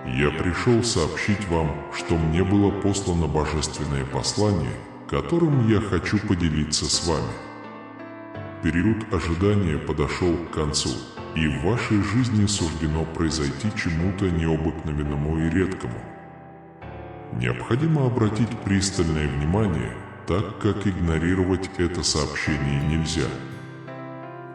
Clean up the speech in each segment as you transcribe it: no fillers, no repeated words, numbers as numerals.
Я пришел сообщить вам, что мне было послано божественное послание, которым я хочу поделиться с вами. Период ожидания подошел к концу, и в вашей жизни суждено произойти чему-то необыкновенному и редкому. Необходимо обратить пристальное внимание, так как игнорировать это сообщение нельзя.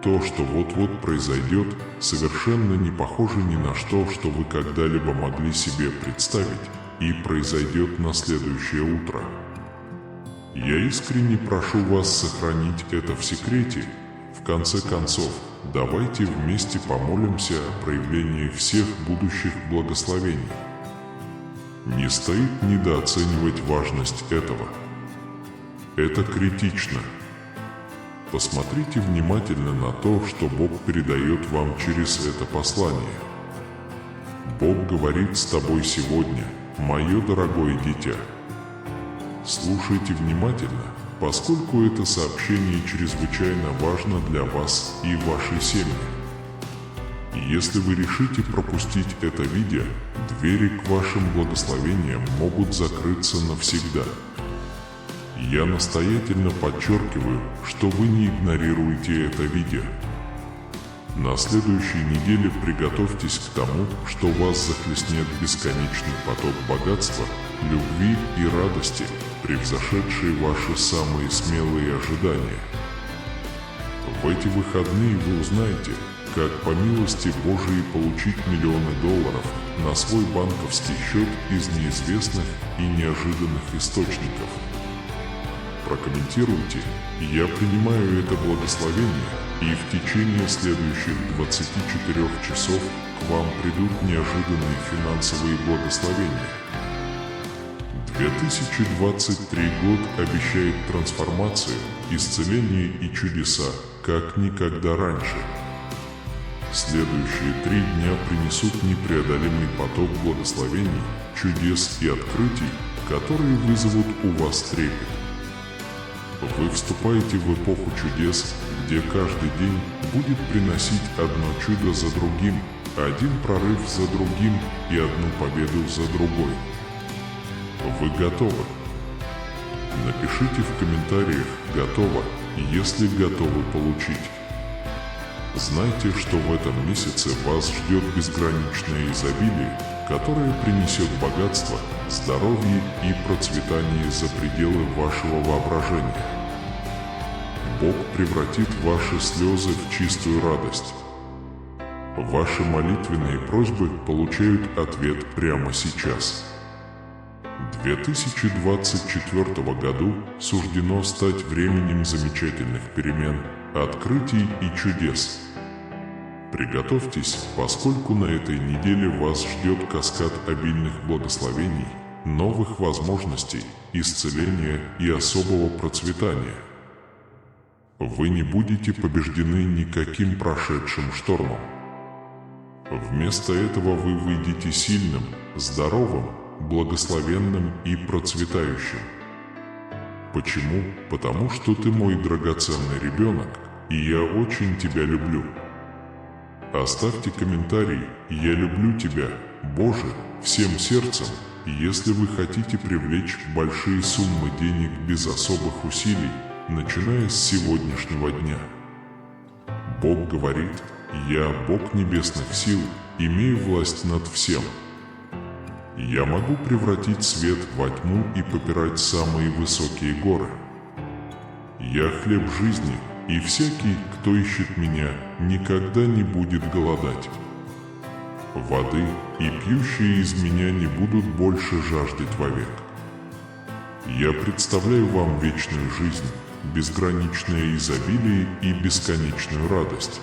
То, что вот-вот произойдет, совершенно не похоже ни на что, что вы когда-либо могли себе представить, и произойдет на следующее утро. Я искренне прошу вас сохранить это в секрете. В конце концов, давайте вместе помолимся о проявлении всех будущих благословений. Не стоит недооценивать важность этого. Это критично. Посмотрите внимательно на то, что Бог передает вам через это послание. Бог говорит с тобой сегодня, мое дорогое дитя. Слушайте внимательно, поскольку это сообщение чрезвычайно важно для вас и вашей семьи. Если вы решите пропустить это видео, двери к вашим благословениям могут закрыться навсегда. Я настоятельно подчеркиваю, что вы не игнорируете это видео. На следующей неделе приготовьтесь к тому, что вас захлестнет бесконечный поток богатства, любви и радости, превзошедшие ваши самые смелые ожидания. В эти выходные вы узнаете, как по милости Божией получить миллионы долларов на свой банковский счет из неизвестных и неожиданных источников. Прокомментируйте, я принимаю это благословение, и в течение следующих 24 часов к вам придут неожиданные финансовые благословения. 2023 год обещает трансформацию, исцеление и чудеса, как никогда раньше. Следующие 3 дня принесут непреодолимый поток благословений, чудес и открытий, которые вызовут у вас трепет. Вы вступаете в эпоху чудес, где каждый день будет приносить одно чудо за другим, один прорыв за другим и одну победу за другой. Вы готовы? Напишите в комментариях «Готово», если готовы получить. Знайте, что в этом месяце вас ждет безграничное изобилие, которое принесет богатство, здоровье и процветание за пределы вашего воображения. Бог превратит ваши слезы в чистую радость. Ваши молитвенные просьбы получают ответ прямо сейчас. 2024 году суждено стать временем замечательных перемен, открытий и чудес. Приготовьтесь, поскольку на этой неделе вас ждет каскад обильных благословений, новых возможностей, исцеления и особого процветания. Вы не будете побеждены никаким прошедшим штормом. Вместо этого вы выйдете сильным, здоровым, благословенным и процветающим. Почему? Потому что ты мой драгоценный ребенок, и я очень тебя люблю. Оставьте комментарий «Я люблю тебя, Боже», всем сердцем, если вы хотите привлечь большие суммы денег без особых усилий, начиная с сегодняшнего дня. Бог говорит: «Я, Бог небесных сил, имею власть над всем. Я могу превратить свет во тьму и попирать самые высокие горы. Я хлеб жизни, и всякий, кто ищет меня, никогда не будет голодать. Воды, и пьющие из меня не будут больше жаждать вовек. Я представляю вам вечную жизнь, безграничное изобилие и бесконечную радость.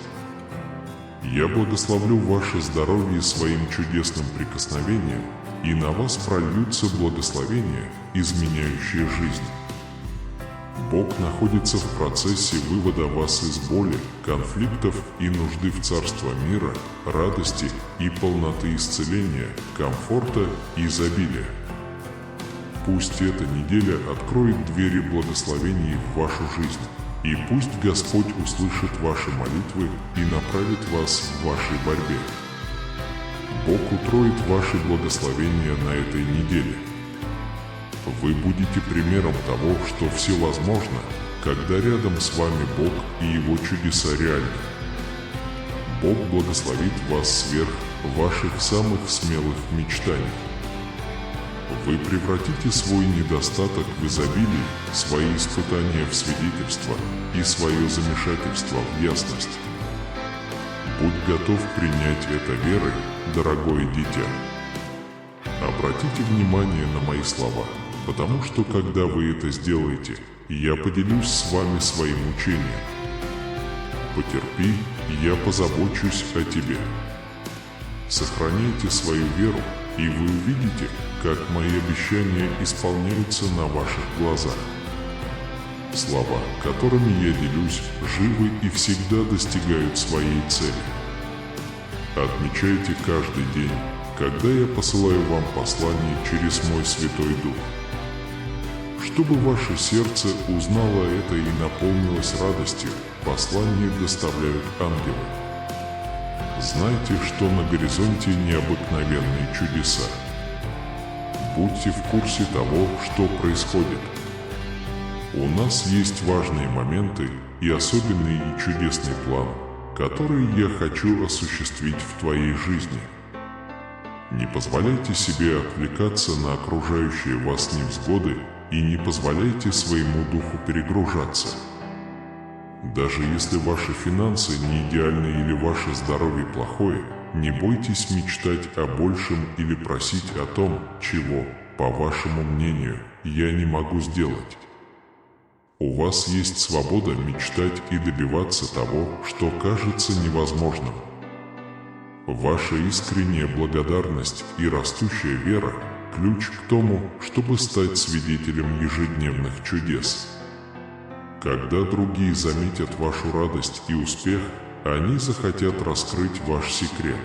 Я благословлю ваше здоровье своим чудесным прикосновением, и на вас прольются благословения, изменяющие жизнь. Бог находится в процессе вывода вас из боли, конфликтов и нужды в царство мира, радости и полноты исцеления, комфорта и изобилия. Пусть эта неделя откроет двери благословений в вашу жизнь, и пусть Господь услышит ваши молитвы и направит вас в вашей борьбе. Бог утроит ваши благословения на этой неделе. Вы будете примером того, что все возможно, когда рядом с вами Бог и Его чудеса реальны. Бог благословит вас сверх ваших самых смелых мечтаний. Вы превратите свой недостаток в изобилие, свои испытания в свидетельство и свое замешательство в ясность. Будь готов принять это верой, дорогое дитя. Обратите внимание на мои слова, потому что когда вы это сделаете, я поделюсь с вами своим учением. Потерпи, и я позабочусь о тебе. Сохраняйте свою веру, и вы увидите, как мои обещания исполняются на ваших глазах. Слова, которыми я делюсь, живы и всегда достигают своей цели. Отмечайте каждый день, когда я посылаю вам послание через мой Святой Дух. Чтобы ваше сердце узнало это и наполнилось радостью, послание доставляют ангелы. Знайте, что на горизонте необыкновенные чудеса. Будьте в курсе того, что происходит. У нас есть важные моменты и особенный и чудесный план, который я хочу осуществить в твоей жизни. Не позволяйте себе отвлекаться на окружающие вас невзгоды и не позволяйте своему духу перегружаться. Даже если ваши финансы не идеальны или ваше здоровье плохое, не бойтесь мечтать о большем или просить о том, чего, по вашему мнению, я не могу сделать. У вас есть свобода мечтать и добиваться того, что кажется невозможным. Ваша искренняя благодарность и растущая вера – ключ к тому, чтобы стать свидетелем ежедневных чудес. Когда другие заметят вашу радость и успех, они захотят раскрыть ваш секрет.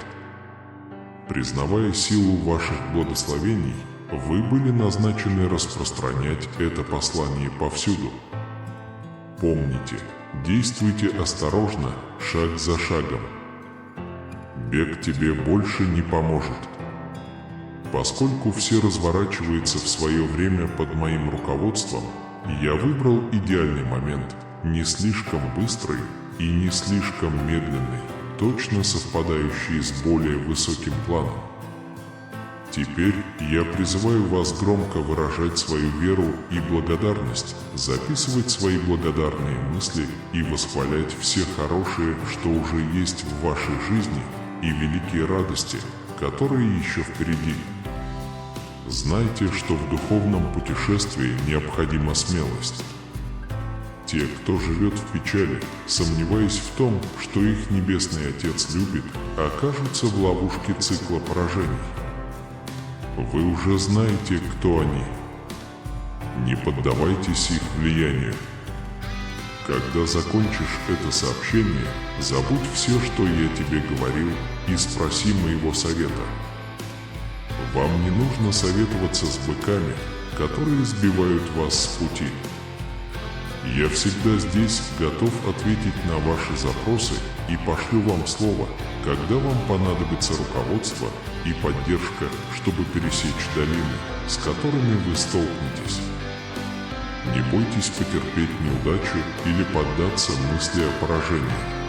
Признавая силу ваших благословений, вы были назначены распространять это послание повсюду. Помните, действуйте осторожно, шаг за шагом. Бег тебе больше не поможет. Поскольку все разворачивается в свое время под моим руководством, я выбрал идеальный момент, не слишком быстрый и не слишком медленный, точно совпадающий с более высоким планом. Теперь я призываю вас громко выражать свою веру и благодарность, записывать свои благодарные мысли и восхвалять все хорошее, что уже есть в вашей жизни, и великие радости, которые еще впереди. Знайте, что в духовном путешествии необходима смелость. Те, кто живет в печали, сомневаясь в том, что их Небесный Отец любит, окажутся в ловушке цикла поражений. Вы уже знаете, кто они. Не поддавайтесь их влиянию. Когда закончишь это сообщение, забудь все, что я тебе говорил, и спроси моего совета. Вам не нужно советоваться с быками, которые сбивают вас с пути. Я всегда здесь, готов ответить на ваши запросы и пошлю вам слово, когда вам понадобится руководство и поддержка, чтобы пересечь долины, с которыми вы столкнетесь. Не бойтесь потерпеть неудачу или поддаться мысли о поражении.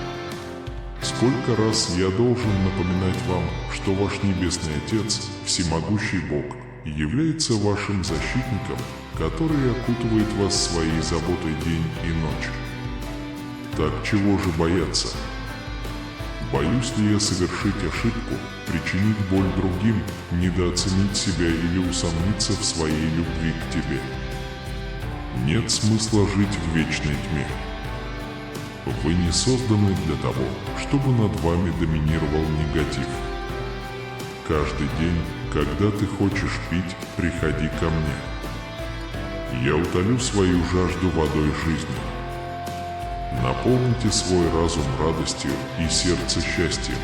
Сколько раз я должен напоминать вам, что ваш Небесный Отец, Всемогущий Бог, является вашим защитником, который окутывает вас своей заботой день и ночь. Так чего же бояться? Боюсь ли я совершить ошибку, причинить боль другим, недооценить себя или усомниться в своей любви к тебе? Нет смысла жить в вечной тьме. Вы не созданы для того, чтобы над вами доминировал негатив. Каждый день, когда ты хочешь пить, приходи ко мне. Я утолю свою жажду водой жизни. Наполните свой разум радостью и сердце счастьем.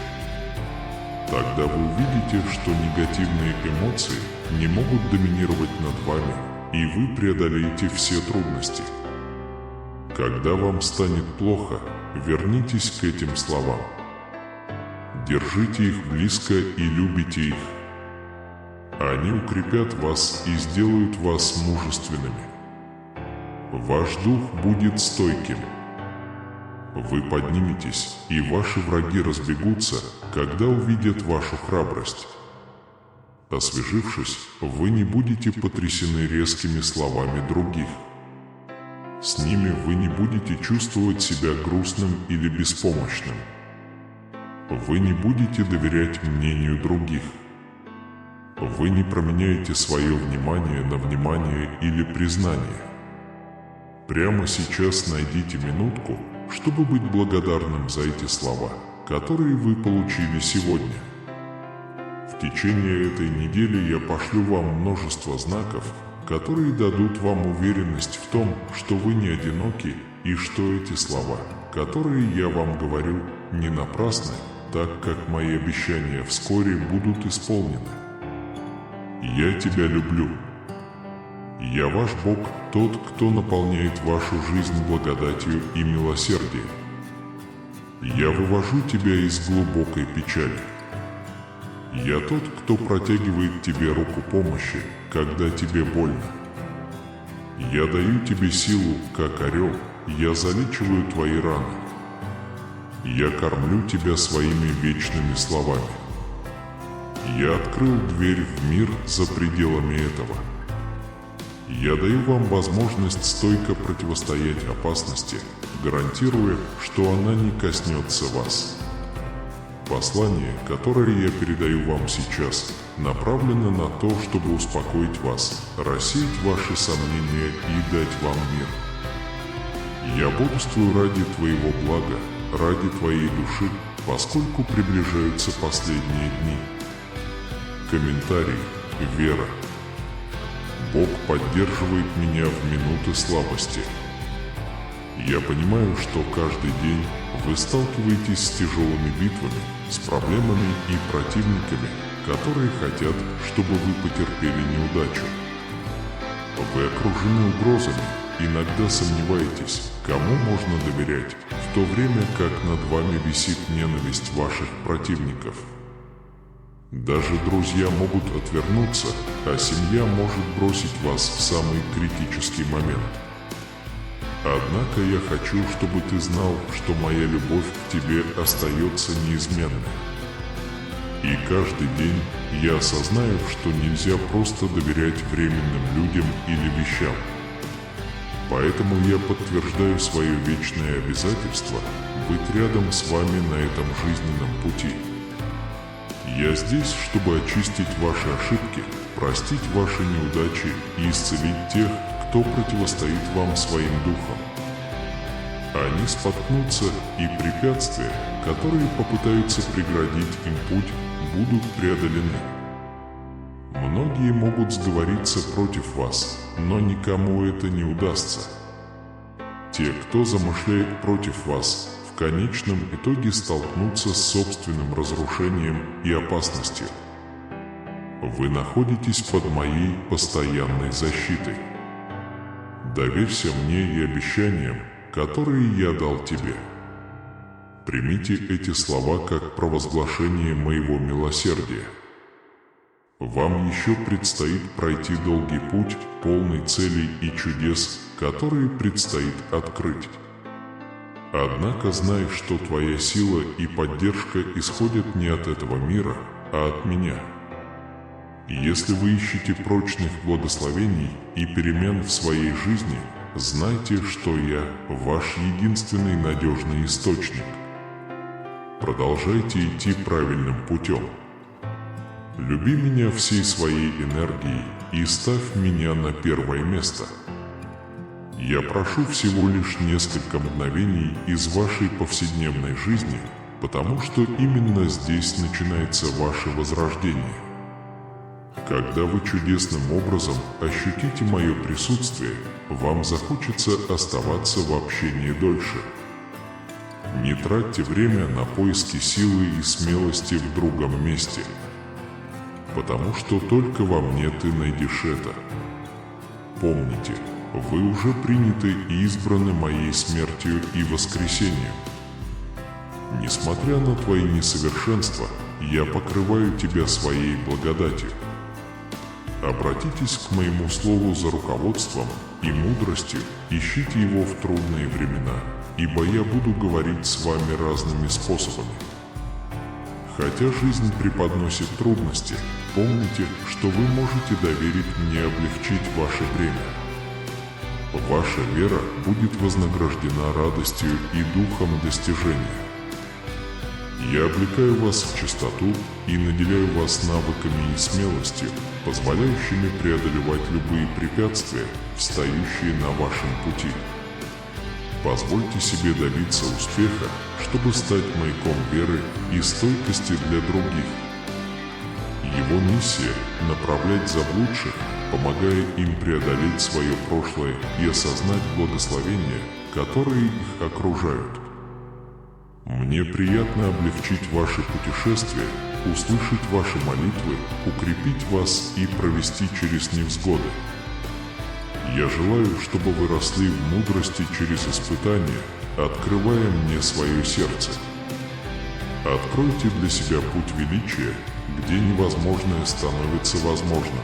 Тогда вы увидите, что негативные эмоции не могут доминировать над вами, и вы преодолеете все трудности. Когда вам станет плохо, вернитесь к этим словам. Держите их близко и любите их. Они укрепят вас и сделают вас мужественными. Ваш дух будет стойким. Вы подниметесь, и ваши враги разбегутся, когда увидят вашу храбрость. Освежившись, вы не будете потрясены резкими словами других. С ними вы не будете чувствовать себя грустным или беспомощным. Вы не будете доверять мнению других. Вы не променяете свое внимание на внимание или признание. Прямо сейчас найдите минутку, чтобы быть благодарным за эти слова, которые вы получили сегодня. В течение этой недели я пошлю вам множество знаков, которые дадут вам уверенность в том, что вы не одиноки и что эти слова, которые я вам говорю, не напрасны, так как мои обещания вскоре будут исполнены. Я тебя люблю. Я ваш Бог, тот, кто наполняет вашу жизнь благодатью и милосердием. Я вывожу тебя из глубокой печали. Я тот, кто протягивает тебе руку помощи, когда тебе больно. Я даю тебе силу, как орел, я залечиваю твои раны. Я кормлю тебя своими вечными словами. Я открыл дверь в мир за пределами этого. Я даю вам возможность стойко противостоять опасности, гарантируя, что она не коснется вас. Послание, которое я передаю вам сейчас, направлено на то, чтобы успокоить вас, рассеять ваши сомнения и дать вам мир. Я бодрствую ради твоего блага, ради твоей души, поскольку приближаются последние дни. Комментарий. Вера. Бог поддерживает меня в минуты слабости. Я понимаю, что каждый день вы сталкиваетесь с тяжелыми битвами, с проблемами и противниками, которые хотят, чтобы вы потерпели неудачу. Вы окружены угрозами, иногда сомневаетесь, кому можно доверять, в то время как над вами висит ненависть ваших противников. Даже друзья могут отвернуться, а семья может бросить вас в самый критический момент. Однако я хочу, чтобы ты знал, что моя любовь к тебе остается неизменной. И каждый день я осознаю, что нельзя просто доверять временным людям или вещам. Поэтому я подтверждаю свое вечное обязательство быть рядом с вами на этом жизненном пути. Я здесь, чтобы очистить ваши ошибки, простить ваши неудачи и исцелить тех, кто противостоит вам своим духом. Они споткнутся, и препятствия, которые попытаются преградить им путь, будут преодолены. Многие могут сговориться против вас, но никому это не удастся. Те, кто замышляет против вас, в конечном итоге столкнутся с собственным разрушением и опасностью. Вы находитесь под моей постоянной защитой. Доверься мне и обещаниям, которые я дал тебе. Примите эти слова как провозглашение моего милосердия. Вам еще предстоит пройти долгий путь, полный целей и чудес, которые предстоит открыть. Однако знай, что твоя сила и поддержка исходят не от этого мира, а от меня. Если вы ищете прочных благословений и перемен в своей жизни, знайте, что я ваш единственный надежный источник. Продолжайте идти правильным путем. Люби меня всей своей энергией и ставь меня на первое место. Я прошу всего лишь несколько мгновений из вашей повседневной жизни, потому что именно здесь начинается ваше возрождение. Когда вы чудесным образом ощутите мое присутствие, вам захочется оставаться в общении дольше. Не тратьте время на поиски силы и смелости в другом месте, потому что только во мне ты найдешь это. Помните, вы уже приняты и избраны моей смертью и воскресением. Несмотря на твои несовершенства, я покрываю тебя своей благодатью. Обратитесь к моему слову за руководством и мудростью, ищите его в трудные времена, ибо я буду говорить с вами разными способами. Хотя жизнь преподносит трудности, помните, что вы можете доверить мне облегчить ваше бремя. Ваша вера будет вознаграждена радостью и духом достижения. Я облекаю вас в чистоту и наделяю вас навыками и смелостью, позволяющими преодолевать любые препятствия, встающие на вашем пути. Позвольте себе добиться успеха, чтобы стать маяком веры и стойкости для других. Его миссия – направлять заблудших, помогая им преодолеть свое прошлое и осознать благословения, которые их окружают. Мне приятно облегчить ваши путешествия, услышать ваши молитвы, укрепить вас и провести через невзгоды. Я желаю, чтобы вы росли в мудрости через испытания, открывая мне свое сердце. Откройте для себя путь величия, где невозможное становится возможным.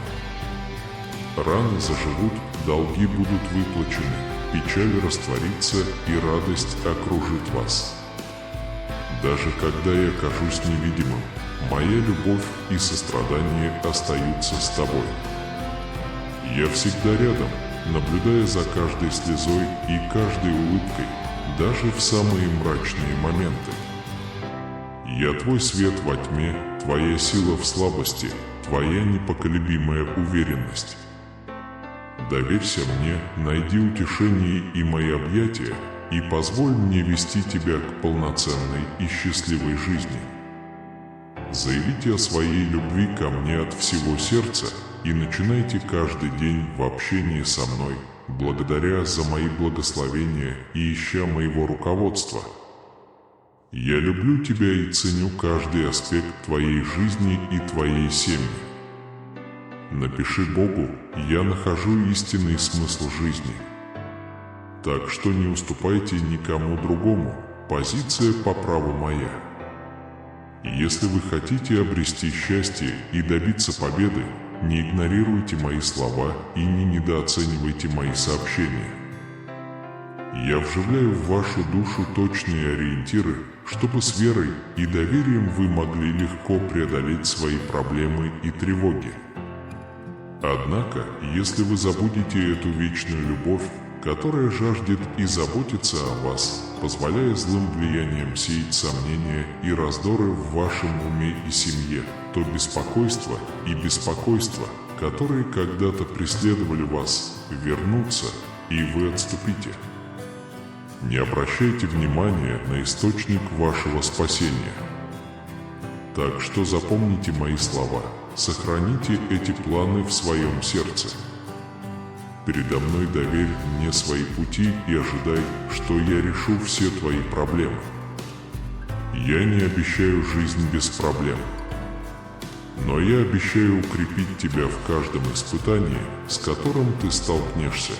Раны заживут, долги будут выплачены, печаль растворится и радость окружит вас. Даже когда я кажусь невидимым, моя любовь и сострадание остаются с тобой. Я всегда рядом, наблюдая за каждой слезой и каждой улыбкой, даже в самые мрачные моменты. Я твой свет во тьме, твоя сила в слабости, твоя непоколебимая уверенность. Доверься мне, найди утешение и мои объятия, и позволь мне вести тебя к полноценной и счастливой жизни. Заявите о своей любви ко мне от всего сердца и начинайте каждый день в общении со мной, благодаря за мои благословения и ища моего руководства. Я люблю тебя и ценю каждый аспект твоей жизни и твоей семьи. Напиши Богу: я нахожу истинный смысл жизни. Так что не уступайте никому другому, позиция по праву моя. Если вы хотите обрести счастье и добиться победы, не игнорируйте мои слова и не недооценивайте мои сообщения. Я вживляю в вашу душу точные ориентиры, чтобы с верой и доверием вы могли легко преодолеть свои проблемы и тревоги. Однако, если вы забудете эту вечную любовь, которая жаждет и заботится о вас, позволяя злым влияниям сеять сомнения и раздоры в вашем уме и семье, то беспокойство и беспокойство, которые когда-то преследовали вас, вернутся, и вы отступите. Не обращайте внимания на источник вашего спасения. Так что запомните мои слова, сохраните эти планы в своем сердце. Передо мной доверь мне свои пути и ожидай, что я решу все твои проблемы. Я не обещаю жизнь без проблем, но я обещаю укрепить тебя в каждом испытании, с которым ты столкнешься.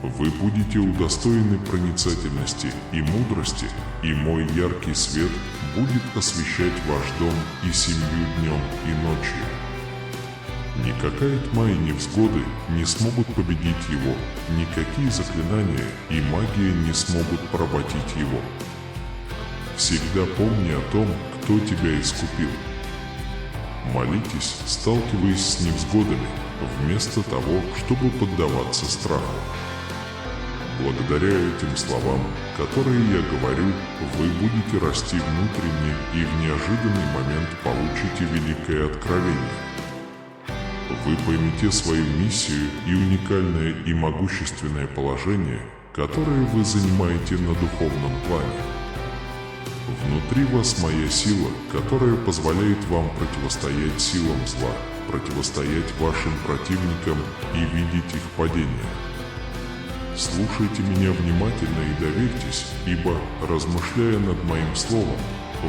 Вы будете удостоены проницательности и мудрости, и мой яркий свет будет освещать ваш дом и семью днем и ночью. Никакая тьма и невзгоды не смогут победить его, никакие заклинания и магия не смогут поработить его. Всегда помни о том, кто тебя искупил. Молитесь, сталкиваясь с невзгодами, вместо того, чтобы поддаваться страху. Благодаря этим словам, которые я говорю, вы будете расти внутренне и в неожиданный момент получите великое откровение. Вы поймете свою миссию и уникальное и могущественное положение, которое вы занимаете на духовном плане. Внутри вас моя сила, которая позволяет вам противостоять силам зла, противостоять вашим противникам и видеть их падение. Слушайте меня внимательно и доверьтесь, ибо, размышляя над моим словом,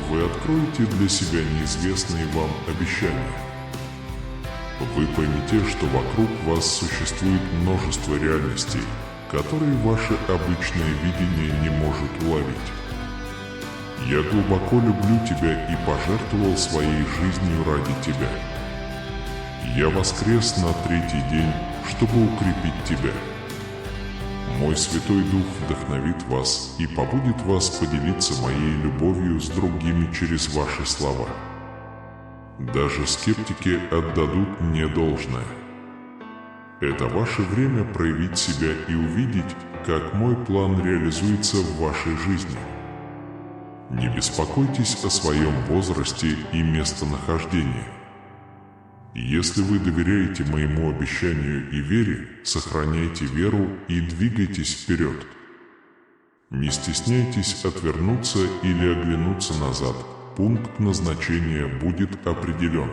вы откроете для себя неизвестные вам обещания. Вы поймете, что вокруг вас существует множество реальностей, которые ваше обычное видение не может уловить. Я глубоко люблю тебя и пожертвовал своей жизнью ради тебя. Я воскрес на третий день, чтобы укрепить тебя. Мой Святой Дух вдохновит вас и побудит вас поделиться моей любовью с другими через ваши слова. Даже скептики отдадут мне должное. Это ваше время проявить себя и увидеть, как мой план реализуется в вашей жизни. Не беспокойтесь о своем возрасте и местонахождении. Если вы доверяете моему обещанию и вере, сохраняйте веру и двигайтесь вперед. Не стесняйтесь отвернуться или оглянуться назад, пункт назначения будет определен.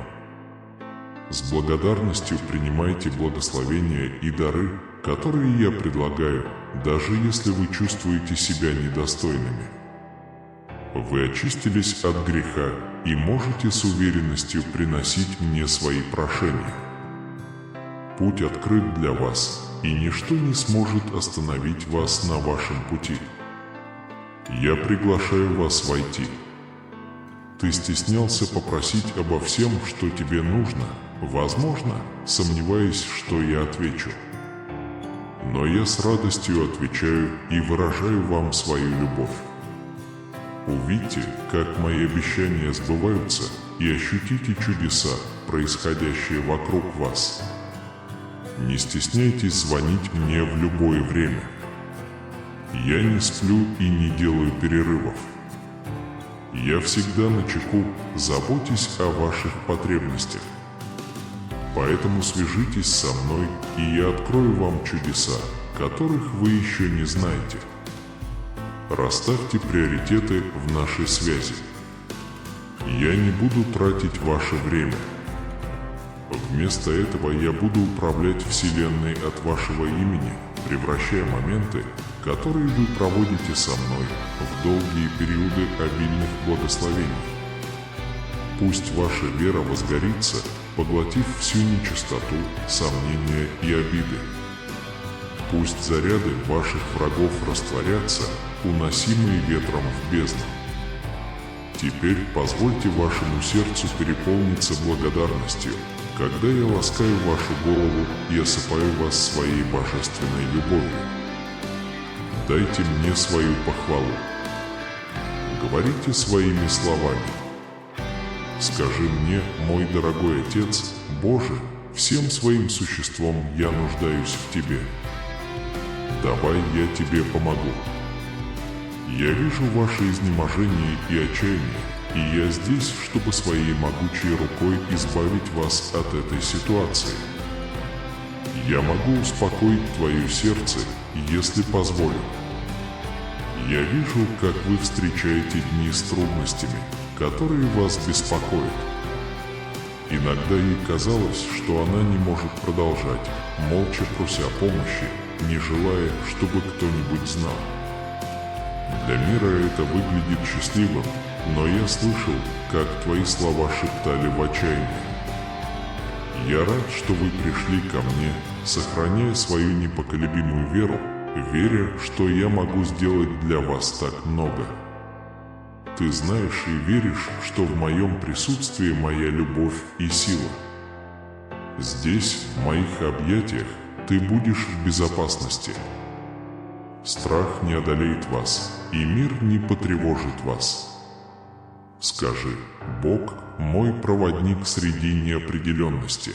С благодарностью принимайте благословения и дары, которые я предлагаю, даже если вы чувствуете себя недостойными. Вы очистились от греха и можете с уверенностью приносить мне свои прошения. Путь открыт для вас, и ничто не сможет остановить вас на вашем пути. Я приглашаю вас войти. Ты стеснялся попросить обо всем, что тебе нужно, возможно, сомневаясь, что я отвечу. Но я с радостью отвечаю и выражаю вам свою любовь. Увидьте, как мои обещания сбываются, и ощутите чудеса, происходящие вокруг вас. Не стесняйтесь звонить мне в любое время. Я не сплю и не делаю перерывов. Я всегда начеку, заботьтесь о ваших потребностях. Поэтому свяжитесь со мной, и я открою вам чудеса, которых вы еще не знаете. Расставьте приоритеты в нашей связи. Я не буду тратить ваше время. Вместо этого я буду управлять Вселенной от вашего имени, превращая моменты, которые вы проводите со мной, в долгие периоды обильных благословений. Пусть ваша вера возгорится, поглотив всю нечистоту, сомнения и обиды. Пусть заряды ваших врагов растворятся, уносимые ветром в бездну. Теперь позвольте вашему сердцу переполниться благодарностью, когда я ласкаю вашу голову и осыпаю вас своей божественной любовью. Дайте мне свою похвалу. Говорите своими словами. Скажи мне, мой дорогой Отец, Боже, всем своим существом я нуждаюсь в Тебе. Давай я Тебе помогу. Я вижу ваше изнеможение и отчаяние, и я здесь, чтобы своей могучей рукой избавить вас от этой ситуации. Я могу успокоить твое сердце, если позволю. Я вижу, как вы встречаете дни с трудностями, которые вас беспокоят. Иногда ей казалось, что она не может продолжать, молча прося помощи, не желая, чтобы кто-нибудь знал. Для мира это выглядит счастливым, но я слышал, как твои слова шептали в отчаянии. Я рад, что вы пришли ко мне, сохраняя свою непоколебимую веру, веря, что я могу сделать для вас так много. Ты знаешь и веришь, что в моем присутствии моя любовь и сила. Здесь, в моих объятиях, ты будешь в безопасности. Страх не одолеет вас, и мир не потревожит вас. Скажи: Бог – мой проводник среди неопределенности.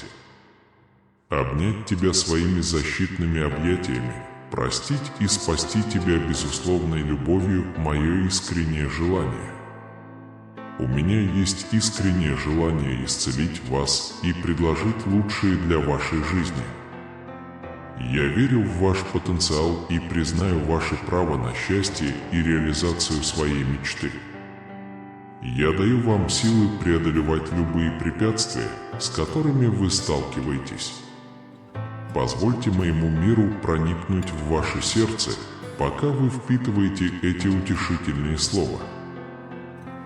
Обнять тебя своими защитными объятиями, простить и спасти тебя безусловной любовью – мое искреннее желание. У меня есть искреннее желание исцелить вас и предложить лучшее для вашей жизни. Я верю в ваш потенциал и признаю ваше право на счастье и реализацию своей мечты. Я даю вам силы преодолевать любые препятствия, с которыми вы сталкиваетесь. Позвольте моему миру проникнуть в ваше сердце, пока вы впитываете эти утешительные слова.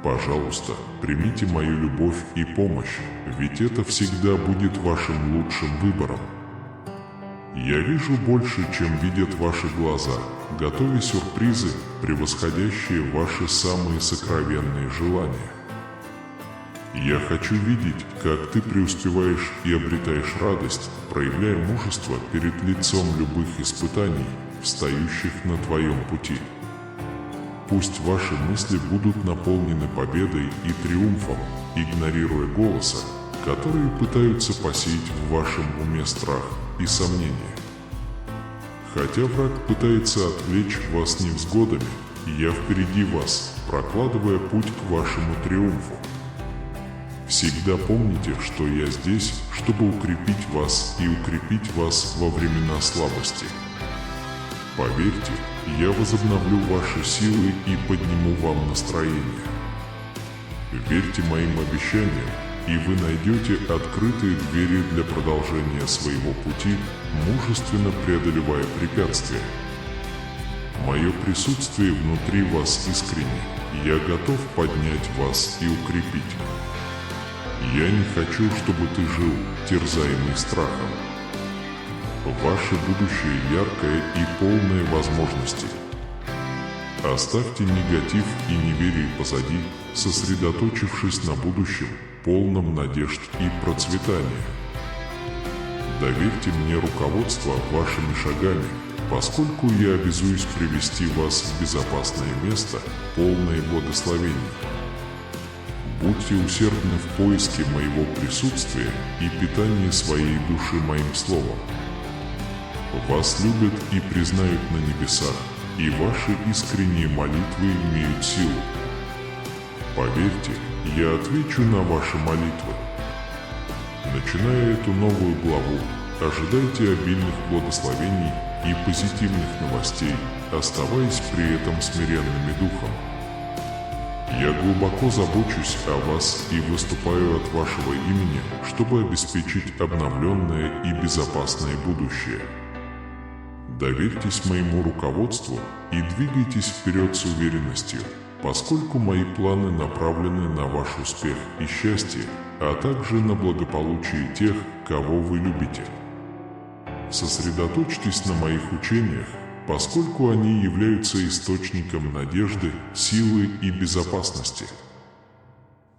Пожалуйста, примите мою любовь и помощь, ведь это всегда будет вашим лучшим выбором. Я вижу больше, чем видят ваши глаза, готовя сюрпризы, превосходящие ваши самые сокровенные желания. Я хочу видеть, как ты преуспеваешь и обретаешь радость, проявляя мужество перед лицом любых испытаний, встающих на твоем пути. Пусть ваши мысли будут наполнены победой и триумфом, игнорируя голоса, которые пытаются посеять в вашем уме страх и сомнения. Хотя враг пытается отвлечь вас невзгодами, я впереди вас, прокладывая путь к вашему триумфу. Всегда помните, что я здесь, чтобы укрепить вас и укрепить вас во времена слабости. Поверьте, я возобновлю ваши силы и подниму вам настроение. Верьте моим обещаниям, и вы найдете открытые двери для продолжения своего пути, мужественно преодолевая препятствия. Мое присутствие внутри вас искренне, я готов поднять вас и укрепить. Я не хочу, чтобы ты жил, терзаемый страхом. Ваше будущее яркое и полное возможностей. Оставьте негатив и неверие позади, сосредоточившись на будущем, полном надежд и процветания. Доверьте мне руководство вашими шагами, поскольку я обязуюсь привести вас в безопасное место, полное благословений. Будьте усердны в поиске моего присутствия и питании своей души моим словом. Вас любят и признают на небесах, и ваши искренние молитвы имеют силу. Поверьте, я отвечу на ваши молитвы. Начиная эту новую главу, ожидайте обильных благословений и позитивных новостей, оставаясь при этом смиренными духом. Я глубоко забочусь о вас и выступаю от вашего имени, чтобы обеспечить обновленное и безопасное будущее. Доверьтесь моему руководству и двигайтесь вперед с уверенностью, поскольку мои планы направлены на ваш успех и счастье, а также на благополучие тех, кого вы любите. Сосредоточьтесь на моих учениях, поскольку они являются источником надежды, силы и безопасности.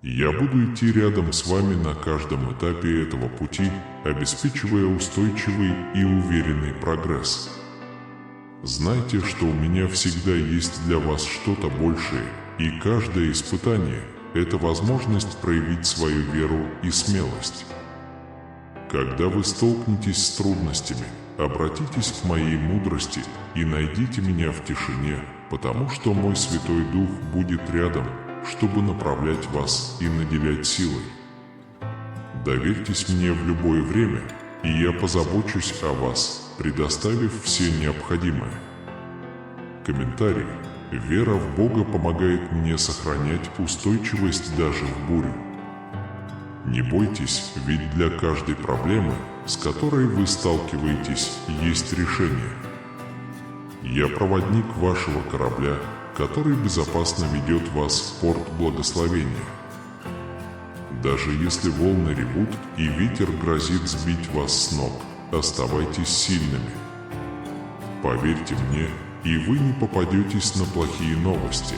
Я буду идти рядом с вами на каждом этапе этого пути, обеспечивая устойчивый и уверенный прогресс. Знайте, что у меня всегда есть для вас что-то большее, и каждое испытание – это возможность проявить свою веру и смелость. Когда вы столкнетесь с трудностями, обратитесь к моей мудрости и найдите меня в тишине, потому что мой Святой Дух будет рядом, чтобы направлять вас и наделять силой. Доверьтесь мне в любое время, и я позабочусь о вас, предоставив все необходимое. Комментарий. Вера в Бога помогает мне сохранять устойчивость даже в бурю. Не бойтесь, ведь для каждой проблемы, с которой вы сталкиваетесь, есть решение. Я проводник вашего корабля, который безопасно ведет вас в порт благословения. Даже если волны ревут и ветер грозит сбить вас с ног, оставайтесь сильными. Поверьте мне, и вы не попадетесь на плохие новости.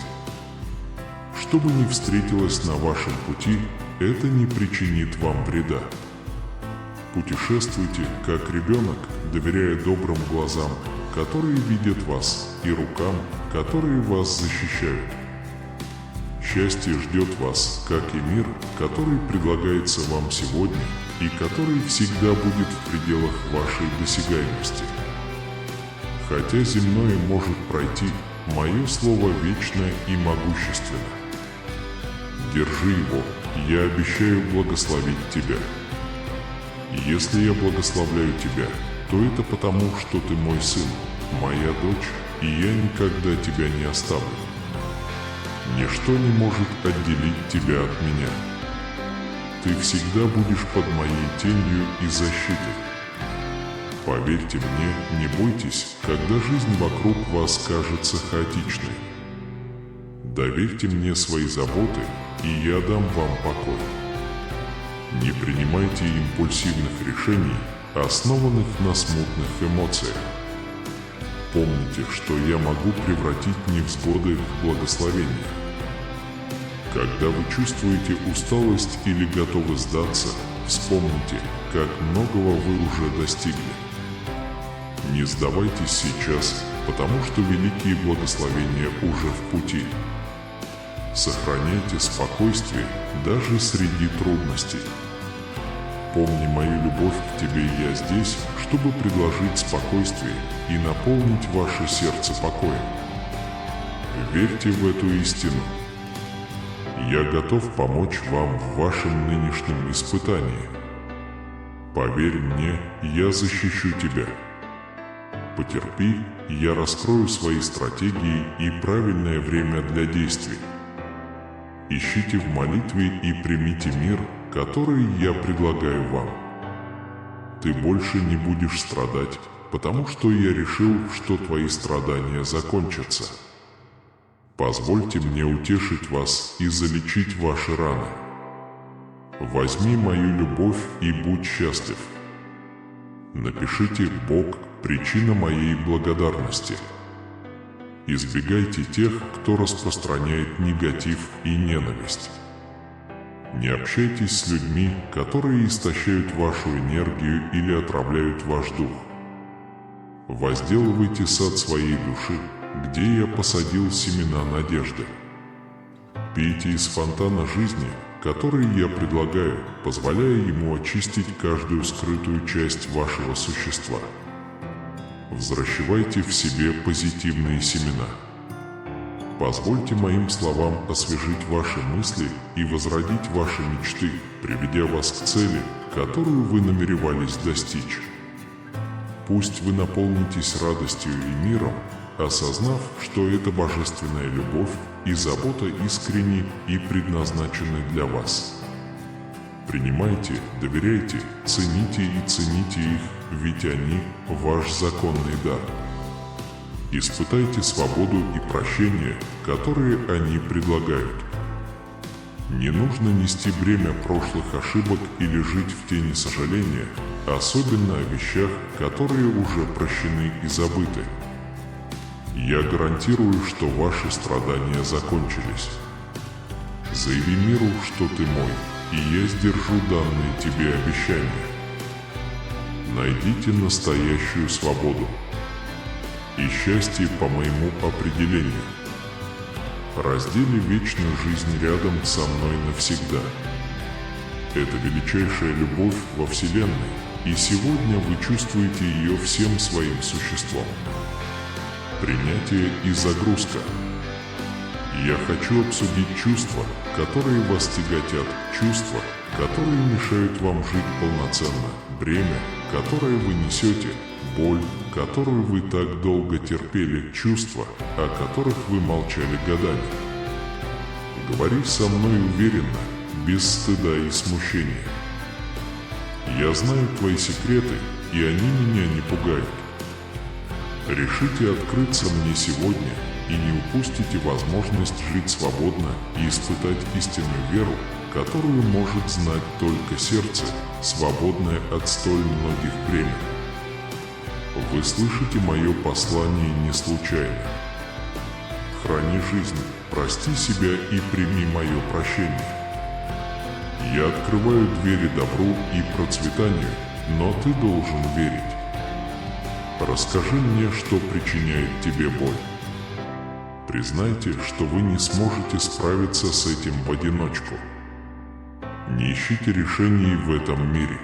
Что бы ни встретилось на вашем пути, это не причинит вам вреда. Путешествуйте, как ребенок, доверяя добрым глазам, которые видят вас, и рукам, которые вас защищают. Счастье ждет вас, как и мир, который предлагается вам сегодня и который всегда будет в пределах вашей досягаемости. Хотя земное может пройти, мое слово вечно и могущественно. Держи его, я обещаю благословить тебя. Если я благословляю тебя, то это потому, что ты мой сын, моя дочь, и я никогда тебя не оставлю. Ничто не может отделить тебя от меня. Ты всегда будешь под моей тенью и защитой. Поверьте мне, не бойтесь, когда жизнь вокруг вас кажется хаотичной. Доверьте мне свои заботы, и я дам вам покой. Не принимайте импульсивных решений, основанных на смутных эмоциях. Помните, что я могу превратить невзгоды в благословение. Когда вы чувствуете усталость или готовы сдаться, вспомните, как многого вы уже достигли. Не сдавайтесь сейчас, потому что великие благословения уже в пути. Сохраняйте спокойствие даже среди трудностей. Помни мою любовь к тебе, я здесь, чтобы предложить спокойствие и наполнить ваше сердце покоем. Верьте в эту истину. Я готов помочь вам в вашем нынешнем испытании. Поверь мне, я защищу тебя. Потерпи, я раскрою свои стратегии и правильное время для действий. Ищите в молитве и примите мир, который я предлагаю вам. Ты больше не будешь страдать, потому что я решил, что твои страдания закончатся. Позвольте мне утешить вас и залечить ваши раны. Возьми мою любовь и будь счастлив. Напишите «Бог – причина моей благодарности». Избегайте тех, кто распространяет негатив и ненависть. Не общайтесь с людьми, которые истощают вашу энергию или отравляют ваш дух. Возделывайте сад своей души, где я посадил семена надежды. Пейте из фонтана жизни, который я предлагаю, позволяя ему очистить каждую скрытую часть вашего существа. Взращивайте в себе позитивные семена. Позвольте моим словам освежить ваши мысли и возродить ваши мечты, приведя вас к цели, которую вы намеревались достичь. Пусть вы наполнитесь радостью и миром, осознав, что эта божественная любовь и забота искренни и предназначены для вас. Принимайте, доверяйте, цените их, ведь они – ваш законный дар. Испытайте свободу и прощение, которые они предлагают. Не нужно нести бремя прошлых ошибок или жить в тени сожаления, особенно о вещах, которые уже прощены и забыты. Я гарантирую, что ваши страдания закончились. Заяви миру, что ты мой, и я сдержу данные тебе обещания. Найдите настоящую свободу и счастье по моему определению. Раздели вечную жизнь рядом со мной навсегда. Это величайшая любовь во Вселенной, и сегодня вы чувствуете ее всем своим существом. Принятие и загрузка. Я хочу обсудить чувства, которые вас тяготят, чувства, которые мешают вам жить полноценно, бремя, которое вы несете, боль, которую вы так долго терпели, чувства, о которых вы молчали годами. Говори со мной уверенно, без стыда и смущения. Я знаю твои секреты, и они меня не пугают. Решите открыться мне сегодня и не упустите возможность жить свободно и испытать истинную веру, которую может знать только сердце, свободное от столь многих бремен. Вы слышите мое послание не случайно. Храни жизнь, прости себя и прими мое прощение. Я открываю двери добру и процветанию, но ты должен верить. Расскажи мне, что причиняет тебе боль. Признайте, что вы не сможете справиться с этим в одиночку. Не ищите решений в этом мире.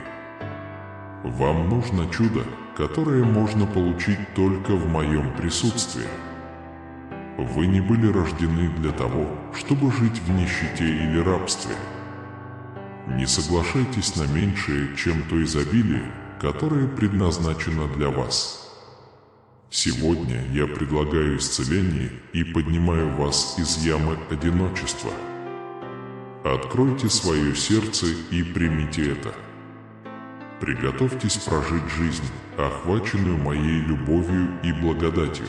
Вам нужно чудо, которое можно получить только в моем присутствии. Вы не были рождены для того, чтобы жить в нищете или рабстве. Не соглашайтесь на меньшее, чем то изобилие, которое предназначено для вас. Сегодня я предлагаю исцеление и поднимаю вас из ямы одиночества. Откройте свое сердце и примите это. Приготовьтесь прожить жизнь, охваченную моей любовью и благодатью.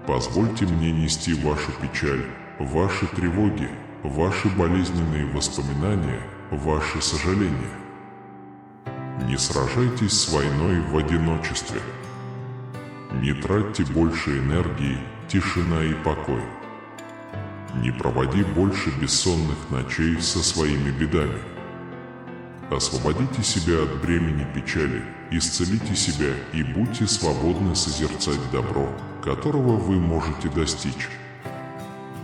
Позвольте мне нести вашу печаль, ваши тревоги, ваши болезненные воспоминания, ваши сожаления. Не сражайтесь с войной в одиночестве. Не тратьте больше энергии, тишина и покой. Не проводи больше бессонных ночей со своими бедами. Освободите себя от бремени печали, исцелите себя и будьте свободны созерцать добро, которого вы можете достичь.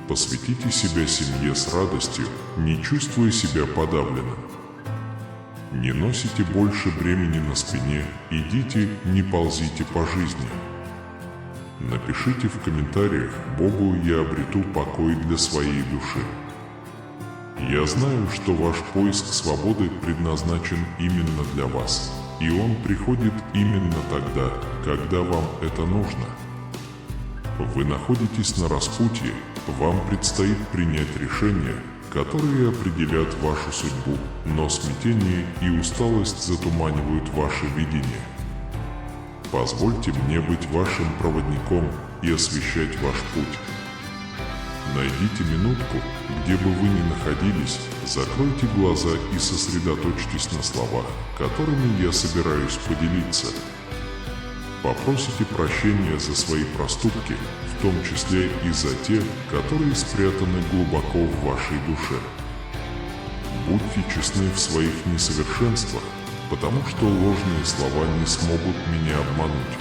Посвятите себя семье с радостью, не чувствуя себя подавленным. Не носите больше бремени на спине, идите, не ползите по жизни. Напишите в комментариях: «Богу я обрету покой для своей души». Я знаю, что ваш поиск свободы предназначен именно для вас, и он приходит именно тогда, когда вам это нужно. Вы находитесь на распутье, вам предстоит принять решения, которые определят вашу судьбу, но смятение и усталость затуманивают ваше видение. Позвольте мне быть вашим проводником и освещать ваш путь. Найдите минутку, где бы вы ни находились, закройте глаза и сосредоточьтесь на словах, которыми я собираюсь поделиться. Попросите прощения за свои проступки, в том числе и за те, которые спрятаны глубоко в вашей душе. Будьте честны в своих несовершенствах, потому что ложные слова не смогут меня обмануть.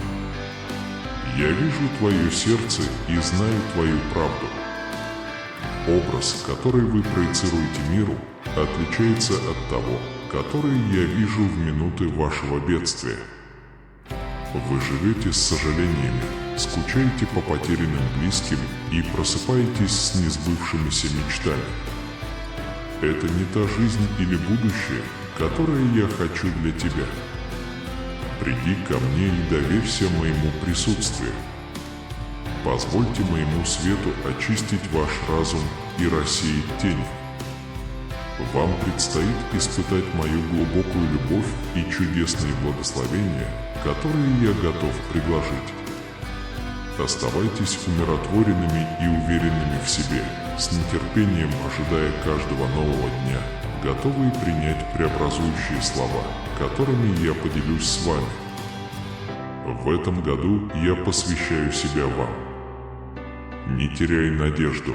Я вижу твое сердце и знаю твою правду. Образ, который вы проецируете миру, отличается от того, который я вижу в минуты вашего бедствия. Вы живете с сожалениями, скучаете по потерянным близким и просыпаетесь с несбывшимися мечтами. Это не та жизнь или будущее, которое я хочу для тебя. Приди ко мне и доверься моему присутствию. Позвольте моему свету очистить ваш разум и рассеять тени. Вам предстоит испытать мою глубокую любовь и чудесные благословения, которые я готов предложить. Оставайтесь умиротворенными и уверенными в себе, с нетерпением ожидая каждого нового дня, готовые принять преобразующие слова, которыми я поделюсь с вами. В этом году я посвящаю себя вам. Не теряй надежду.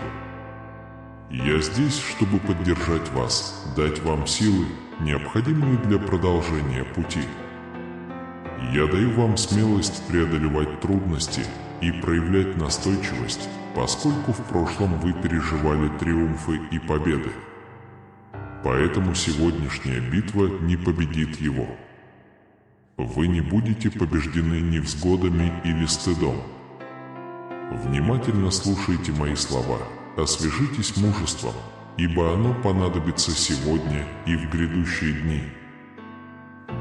Я здесь, чтобы поддержать вас, дать вам силы, необходимые для продолжения пути. Я даю вам смелость преодолевать трудности и проявлять настойчивость, поскольку в прошлом вы переживали триумфы и победы. Поэтому сегодняшняя битва не победит его. Вы не будете побеждены невзгодами или стыдом. Внимательно слушайте мои слова, освежитесь мужеством, ибо оно понадобится сегодня и в грядущие дни.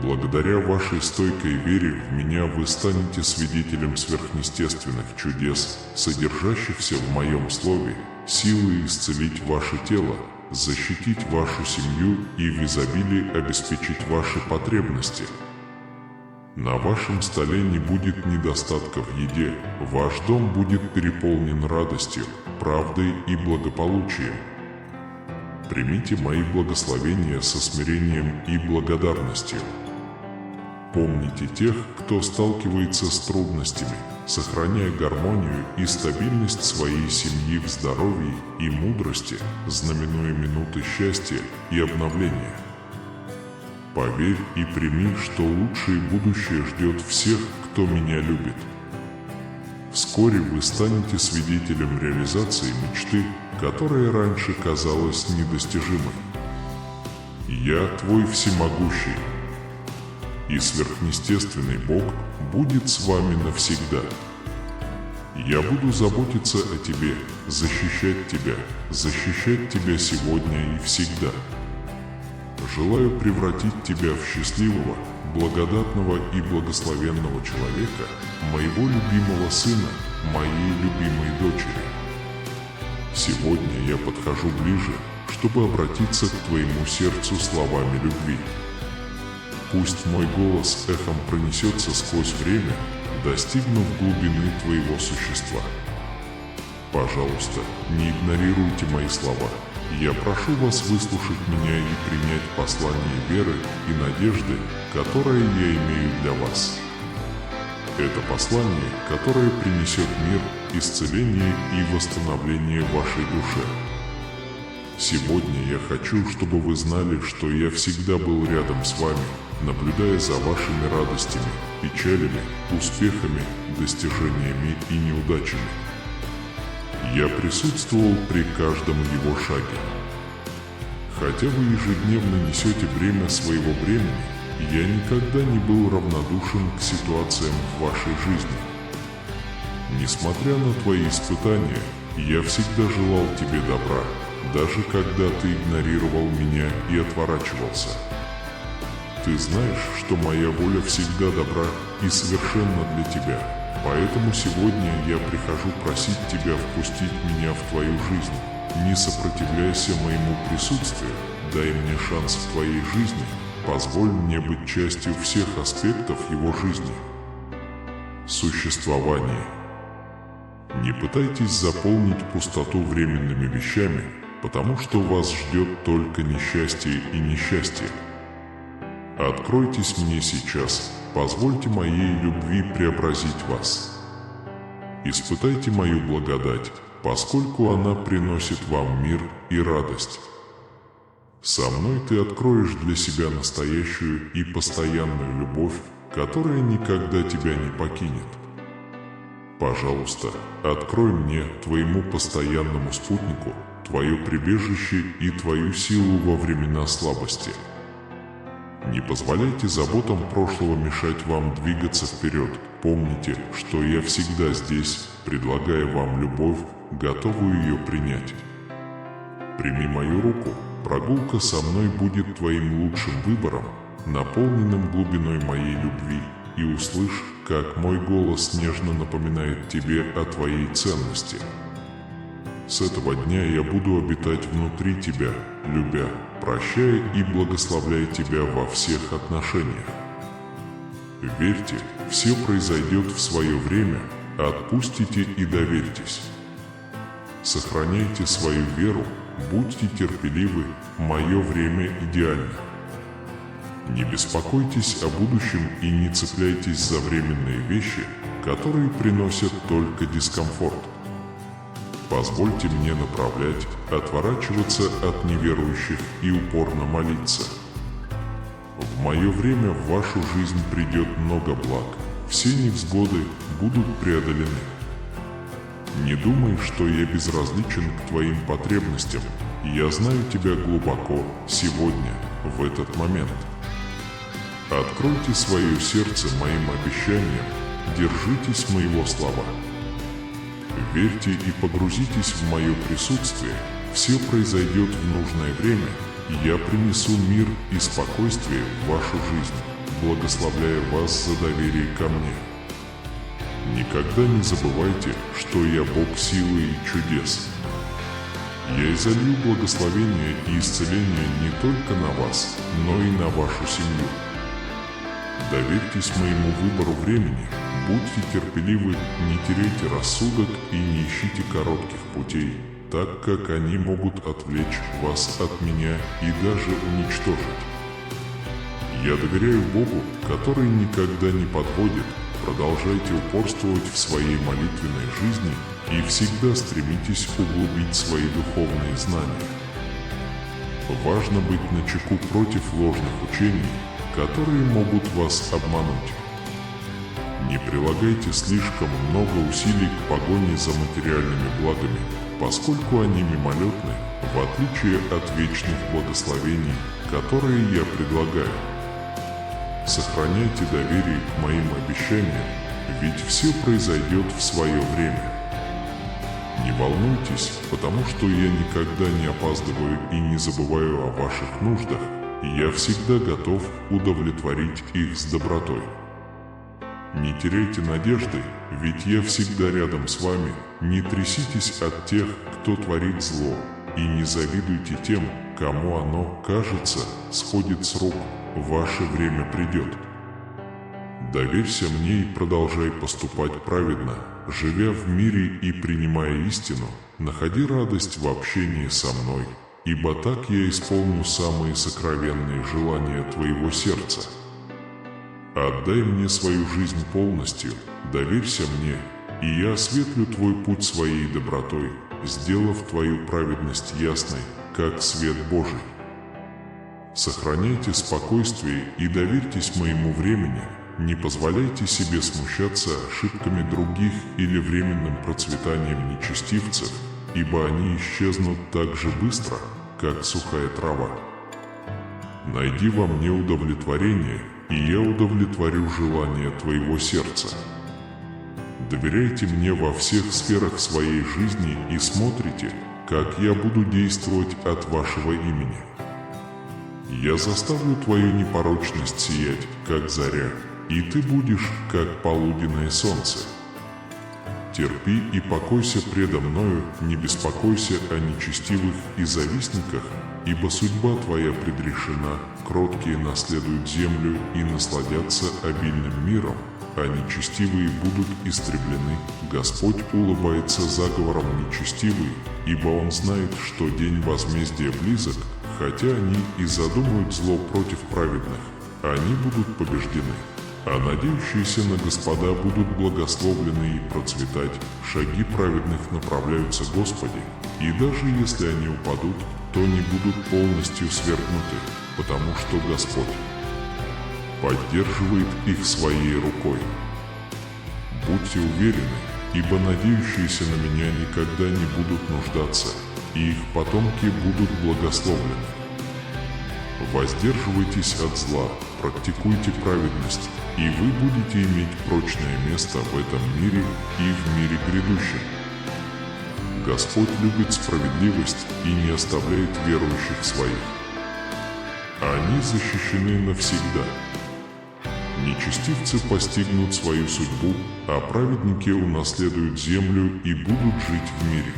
Благодаря вашей стойкой вере в меня вы станете свидетелем сверхъестественных чудес, содержащихся в моем слове, силы исцелить ваше тело, защитить вашу семью и в изобилии обеспечить ваши потребности. На вашем столе не будет недостатка в еде, ваш дом будет переполнен радостью, правдой и благополучием. Примите мои благословения со смирением и благодарностью. Помните тех, кто сталкивается с трудностями, сохраняя гармонию и стабильность своей семьи в здоровье и мудрости, знаменуя минуты счастья и обновления. Поверь и прими, что лучшее будущее ждет всех, кто меня любит. Вскоре вы станете свидетелем реализации мечты, которая раньше казалась недостижимой. Я твой всемогущий, и сверхъестественный Бог будет с вами навсегда. Я буду заботиться о тебе, защищать тебя сегодня и всегда. Желаю превратить тебя в счастливого, благодатного и благословенного человека, моего любимого сына, моей любимой дочери. Сегодня я подхожу ближе, чтобы обратиться к твоему сердцу словами любви. Пусть мой голос эхом пронесется сквозь время, достигнув глубины твоего существа. Пожалуйста, не игнорируйте мои слова. Я прошу вас выслушать меня и принять послание веры и надежды, которое я имею для вас. Это послание, которое принесет мир, исцеление и восстановление вашей душе. Сегодня я хочу, чтобы вы знали, что я всегда был рядом с вами, наблюдая за вашими радостями, печалями, успехами, достижениями и неудачами. Я присутствовал при каждом его шаге. Хотя вы ежедневно несете бремя своего бремени, я никогда не был равнодушен к ситуациям в вашей жизни. Несмотря на твои испытания, я всегда желал тебе добра, даже когда ты игнорировал меня и отворачивался. Ты знаешь, что моя воля всегда добра и совершенна для тебя. Поэтому сегодня я прихожу просить тебя впустить меня в твою жизнь. Не сопротивляйся моему присутствию, дай мне шанс в твоей жизни, позволь мне быть частью всех аспектов его жизни. Существование. Не пытайтесь заполнить пустоту временными вещами, потому что вас ждет только несчастье и несчастье. Откройтесь мне сейчас, позвольте моей любви преобразить вас. Испытайте мою благодать, поскольку она приносит вам мир и радость. Со мной ты откроешь для себя настоящую и постоянную любовь, которая никогда тебя не покинет. Пожалуйста, открой мне, твоему постоянному спутнику, твое прибежище и твою силу во времена слабости. Не позволяйте заботам прошлого мешать вам двигаться вперед. Помните, что я всегда здесь, предлагая вам любовь, готовую ее принять. Прими мою руку, прогулка со мной будет твоим лучшим выбором, наполненным глубиной моей любви, и услышь, как мой голос нежно напоминает тебе о твоей ценности. С этого дня я буду обитать внутри тебя, любя, прощая и благословляя тебя во всех отношениях. Верьте, все произойдет в свое время, отпустите и доверьтесь. Сохраняйте свою веру, будьте терпеливы, мое время идеально. Не беспокойтесь о будущем и не цепляйтесь за временные вещи, которые приносят только дискомфорт. Позвольте мне направлять, отворачиваться от неверующих и упорно молиться. В мое время в вашу жизнь придет много благ, все невзгоды будут преодолены. Не думай, что я безразличен к твоим потребностям, я знаю тебя глубоко, сегодня, в этот момент. Откройте свое сердце моим обещаниям, держитесь моего слова. Верьте и погрузитесь в мое присутствие, все произойдет в нужное время, и я принесу мир и спокойствие в вашу жизнь, благословляя вас за доверие ко мне. Никогда не забывайте, что я Бог силы и чудес. Я изолью благословение и исцеление не только на вас, но и на вашу семью. Доверьтесь моему выбору времени, будьте терпеливы, не теряйте рассудок и не ищите коротких путей, так как они могут отвлечь вас от меня и даже уничтожить. Я доверяю Богу, который никогда не подводит, продолжайте упорствовать в своей молитвенной жизни и всегда стремитесь углубить свои духовные знания. Важно быть начеку против ложных учений, которые могут вас обмануть. Не прилагайте слишком много усилий к погоне за материальными благами, поскольку они мимолетны, в отличие от вечных благословений, которые я предлагаю. Сохраняйте доверие к моим обещаниям, ведь все произойдет в свое время. Не волнуйтесь, потому что я никогда не опаздываю и не забываю о ваших нуждах, и я всегда готов удовлетворить их с добротой. Не теряйте надежды, ведь я всегда рядом с вами, не тряситесь от тех, кто творит зло, и не завидуйте тем, кому оно, кажется, сходит с рук, ваше время придет. Доверься мне и продолжай поступать праведно, живя в мире и принимая истину, находи радость в общении со мной, ибо так я исполню самые сокровенные желания твоего сердца. Отдай мне свою жизнь полностью, доверься мне, и я осветлю твой путь своей добротой, сделав твою праведность ясной, как свет Божий. Сохраняйте спокойствие и доверьтесь моему времени, не позволяйте себе смущаться ошибками других или временным процветанием нечестивцев, ибо они исчезнут так же быстро, как сухая трава. Найди во мне удовлетворение, и я удовлетворю желания твоего сердца. Доверяйте мне во всех сферах своей жизни и смотрите, как я буду действовать от вашего имени. Я заставлю твою непорочность сиять, как заря, и ты будешь, как полуденное солнце. Терпи и покойся предо мною, не беспокойся о нечестивых и завистниках, ибо судьба твоя предрешена, кроткие наследуют землю и насладятся обильным миром, а нечестивые будут истреблены. Господь улыбается заговором нечестивый, ибо Он знает, что день возмездия близок, хотя они и задумают зло против праведных, они будут побеждены. А надеющиеся на Господа будут благословлены и процветать, шаги праведных направляются к Господи, и даже если они упадут, то не будут полностью свергнуты, потому что Господь поддерживает их своей рукой. Будьте уверены, ибо надеющиеся на меня никогда не будут нуждаться, и их потомки будут благословлены. Воздерживайтесь от зла, практикуйте праведность, и вы будете иметь прочное место в этом мире и в мире грядущем. Господь любит справедливость и не оставляет верующих своих. Они защищены навсегда. Нечестивцы постигнут свою судьбу, а праведники унаследуют землю и будут жить в мире.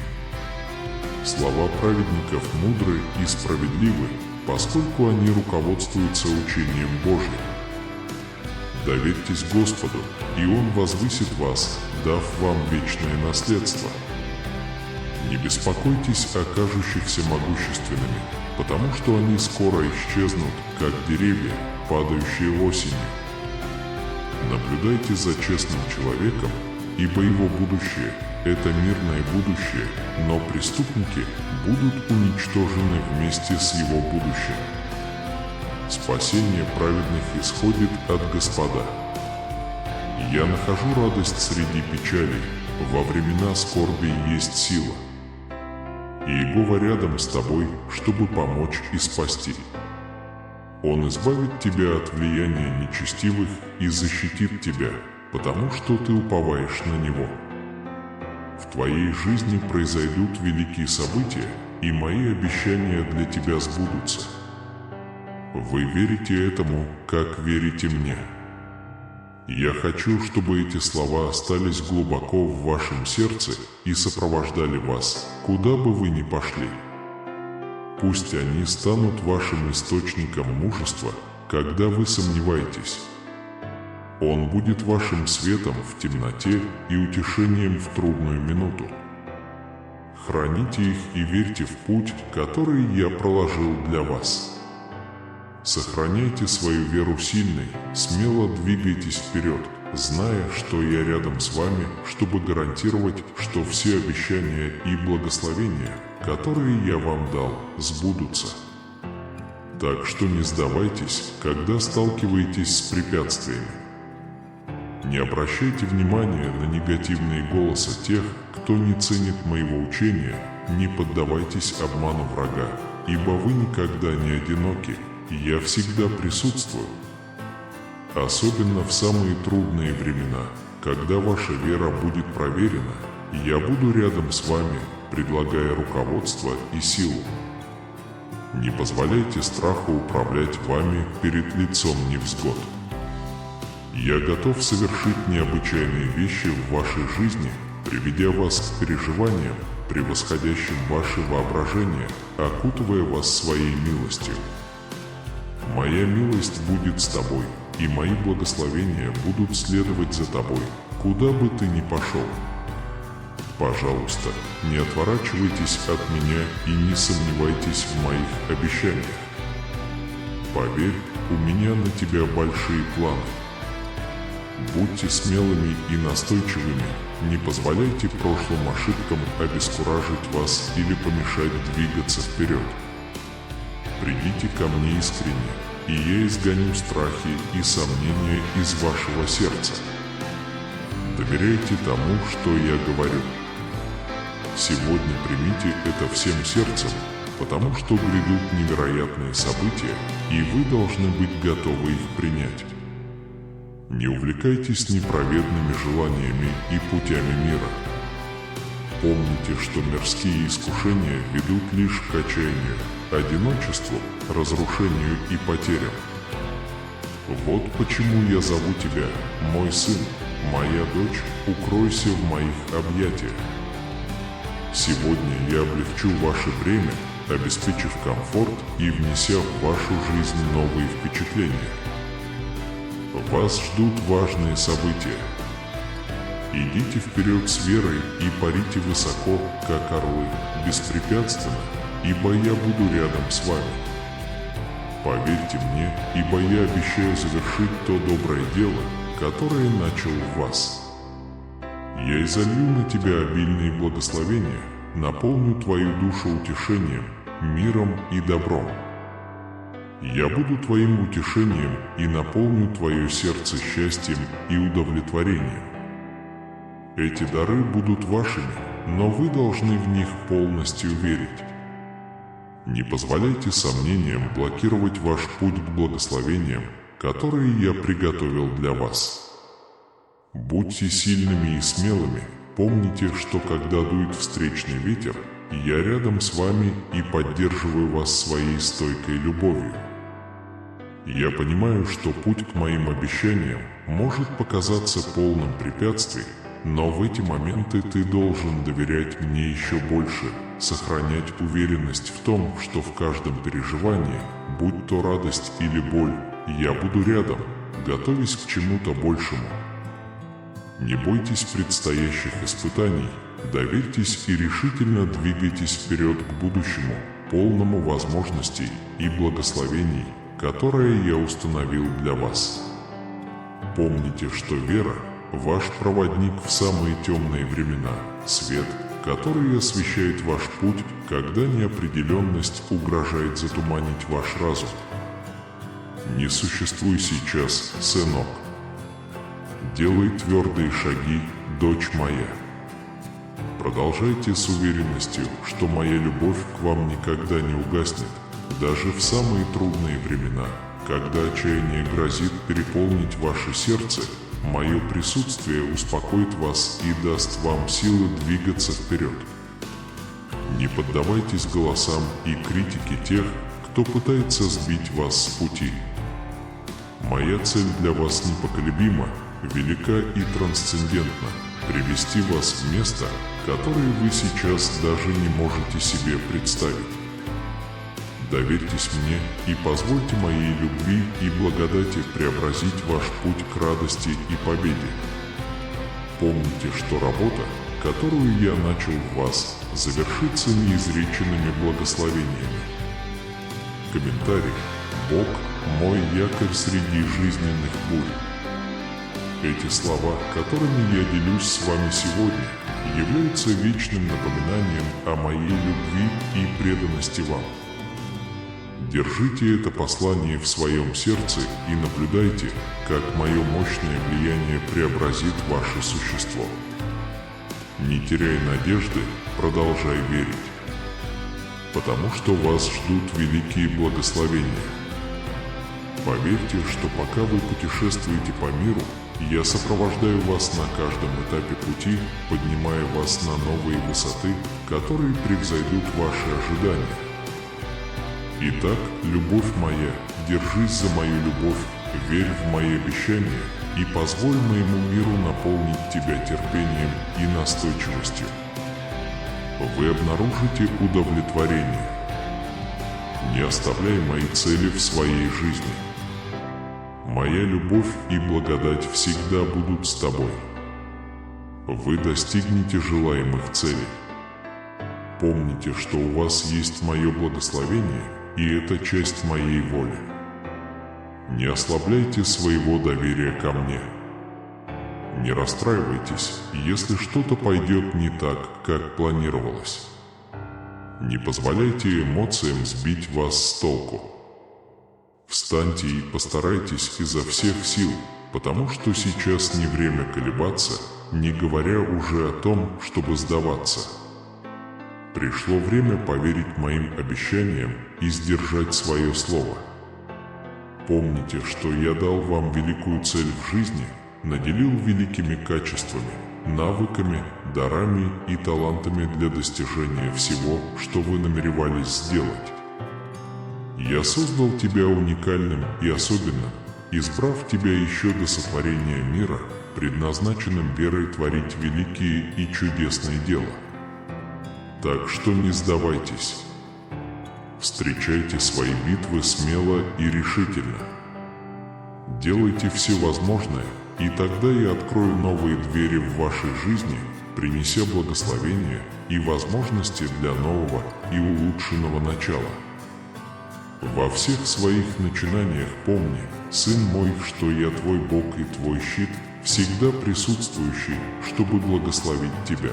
Слова праведников мудры и справедливы, поскольку они руководствуются учением Божьим. Доверьтесь Господу, и Он возвысит вас, дав вам вечное наследство. Не беспокойтесь о кажущихся могущественными, потому что они скоро исчезнут, как деревья, падающие осенью. Наблюдайте за честным человеком, ибо его будущее – это мирное будущее, но преступники будут уничтожены вместе с его будущим. Спасение праведных исходит от Господа. Я нахожу радость среди печалей, во времена скорби есть сила. Иегова рядом с тобой, чтобы помочь и спасти. Он избавит тебя от влияния нечестивых и защитит тебя, потому что ты уповаешь на Него. В твоей жизни произойдут великие события, и мои обещания для тебя сбудутся. Вы верите этому, как верите мне. Я хочу, чтобы эти слова остались глубоко в вашем сердце и сопровождали вас, куда бы вы ни пошли. Пусть они станут вашим источником мужества, когда вы сомневаетесь. Он будет вашим светом в темноте и утешением в трудную минуту. Храните их и верьте в путь, который я проложил для вас. Сохраняйте свою веру сильной, смело двигайтесь вперед, зная, что я рядом с вами, чтобы гарантировать, что все обещания и благословения, которые я вам дал, сбудутся. Так что не сдавайтесь, когда сталкиваетесь с препятствиями. Не обращайте внимания на негативные голоса тех, кто не ценит моего учения, не поддавайтесь обману врага, ибо вы никогда не одиноки, и я всегда присутствую. Особенно в самые трудные времена, когда ваша вера будет проверена, я буду рядом с вами, предлагая руководство и силу. Не позволяйте страху управлять вами перед лицом невзгод. Я готов совершить необычайные вещи в вашей жизни, приведя вас к переживаниям, превосходящим ваше воображение, окутывая вас своей милостью. Моя милость будет с тобой, и мои благословения будут следовать за тобой, куда бы ты ни пошел. Пожалуйста, не отворачивайтесь от меня и не сомневайтесь в моих обещаниях. Поверь, у меня на тебя большие планы. Будьте смелыми и настойчивыми, не позволяйте прошлым ошибкам обескуражить вас или помешать двигаться вперед. Придите ко мне искренне, и я изгоню страхи и сомнения из вашего сердца. Доверяйте тому, что я говорю. Сегодня примите это всем сердцем, потому что грядут невероятные события, и вы должны быть готовы их принять. Не увлекайтесь неправедными желаниями и путями мира. Помните, что мирские искушения ведут лишь к отчаянию, одиночеству, разрушению и потерям. Вот почему я зову тебя, мой сын, моя дочь, укройся в моих объятиях. Сегодня я облегчу ваше бремя, обеспечив комфорт и внеся в вашу жизнь новые впечатления. Вас ждут важные события. Идите вперед с верой и парите высоко, как орлы, беспрепятственно, ибо я буду рядом с вами. Поверьте мне, ибо я обещаю завершить то доброе дело, которое начал в вас. Я изолью на тебя обильные благословения, наполню твою душу утешением, миром и добром. Я буду твоим утешением и наполню твое сердце счастьем и удовлетворением. Эти дары будут вашими, но вы должны в них полностью верить. Не позволяйте сомнениям блокировать ваш путь к благословениям, которые я приготовил для вас. Будьте сильными и смелыми, помните, что когда дует встречный ветер, я рядом с вами и поддерживаю вас своей стойкой любовью. Я понимаю, что путь к моим обещаниям может показаться полным препятствий, но в эти моменты ты должен доверять мне еще больше, сохранять уверенность в том, что в каждом переживании, будь то радость или боль, я буду рядом, готовясь к чему-то большему. Не бойтесь предстоящих испытаний, доверьтесь и решительно двигайтесь вперед к будущему, полному возможностей и благословений, которые я установил для вас. Помните, что вера – ваш проводник в самые темные времена, свет, который освещает ваш путь, когда неопределенность угрожает затуманить ваш разум. Не существуй сейчас, сынок. Делай твердые шаги, дочь моя. Продолжайте с уверенностью, что моя любовь к вам никогда не угаснет, даже в самые трудные времена, когда отчаяние грозит переполнить ваше сердце, мое присутствие успокоит вас и даст вам силы двигаться вперед. Не поддавайтесь голосам и критике тех, кто пытается сбить вас с пути. Моя цель для вас непоколебима, велика и трансцендентна – привести вас в место, которое вы сейчас даже не можете себе представить. Доверьтесь мне и позвольте моей любви и благодати преобразить ваш путь к радости и победе. Помните, что работа, которую я начал в вас, завершится неизреченными благословениями. Комментарий. Бог – мой якорь среди жизненных бурь. Эти слова, которыми я делюсь с вами сегодня, являются вечным напоминанием о моей любви и преданности вам. Держите это послание в своем сердце и наблюдайте, как мое мощное влияние преобразит ваше существо. Не теряй надежды, продолжай верить, потому что вас ждут великие благословения. Поверьте, что пока вы путешествуете по миру, я сопровождаю вас на каждом этапе пути, поднимая вас на новые высоты, которые превзойдут ваши ожидания. Итак, любовь моя, держись за мою любовь, верь в мои обещания и позволь моему миру наполнить тебя терпением и настойчивостью. Вы обнаружите удовлетворение. Не оставляй мои цели в своей жизни. Моя любовь и благодать всегда будут с тобой. вы достигнете желаемых целей. Помните, что у вас есть мое благословение, и это часть моей воли. Не ослабляйте своего доверия ко мне. Не расстраивайтесь, если что-то пойдет не так, как планировалось. Не позволяйте эмоциям сбить вас с толку. Встаньте и постарайтесь изо всех сил, потому что сейчас не время колебаться, не говоря уже о том, чтобы сдаваться. Пришло время поверить моим обещаниям и сдержать свое слово. Помните, что я дал вам великую цель в жизни, наделил великими качествами, навыками, дарами и талантами для достижения всего, что вы намеревались сделать. Я создал тебя уникальным и особенным, избрав тебя еще до сотворения мира, предназначенным верой творить великие и чудесные дела. Так что не сдавайтесь. Встречайте свои битвы смело и решительно. Делайте все возможное, и тогда я открою новые двери в вашей жизни, принеся благословение и возможности для нового и улучшенного начала. Во всех своих начинаниях помни, сын мой, что я твой Бог и твой щит, всегда присутствующий, чтобы благословить тебя.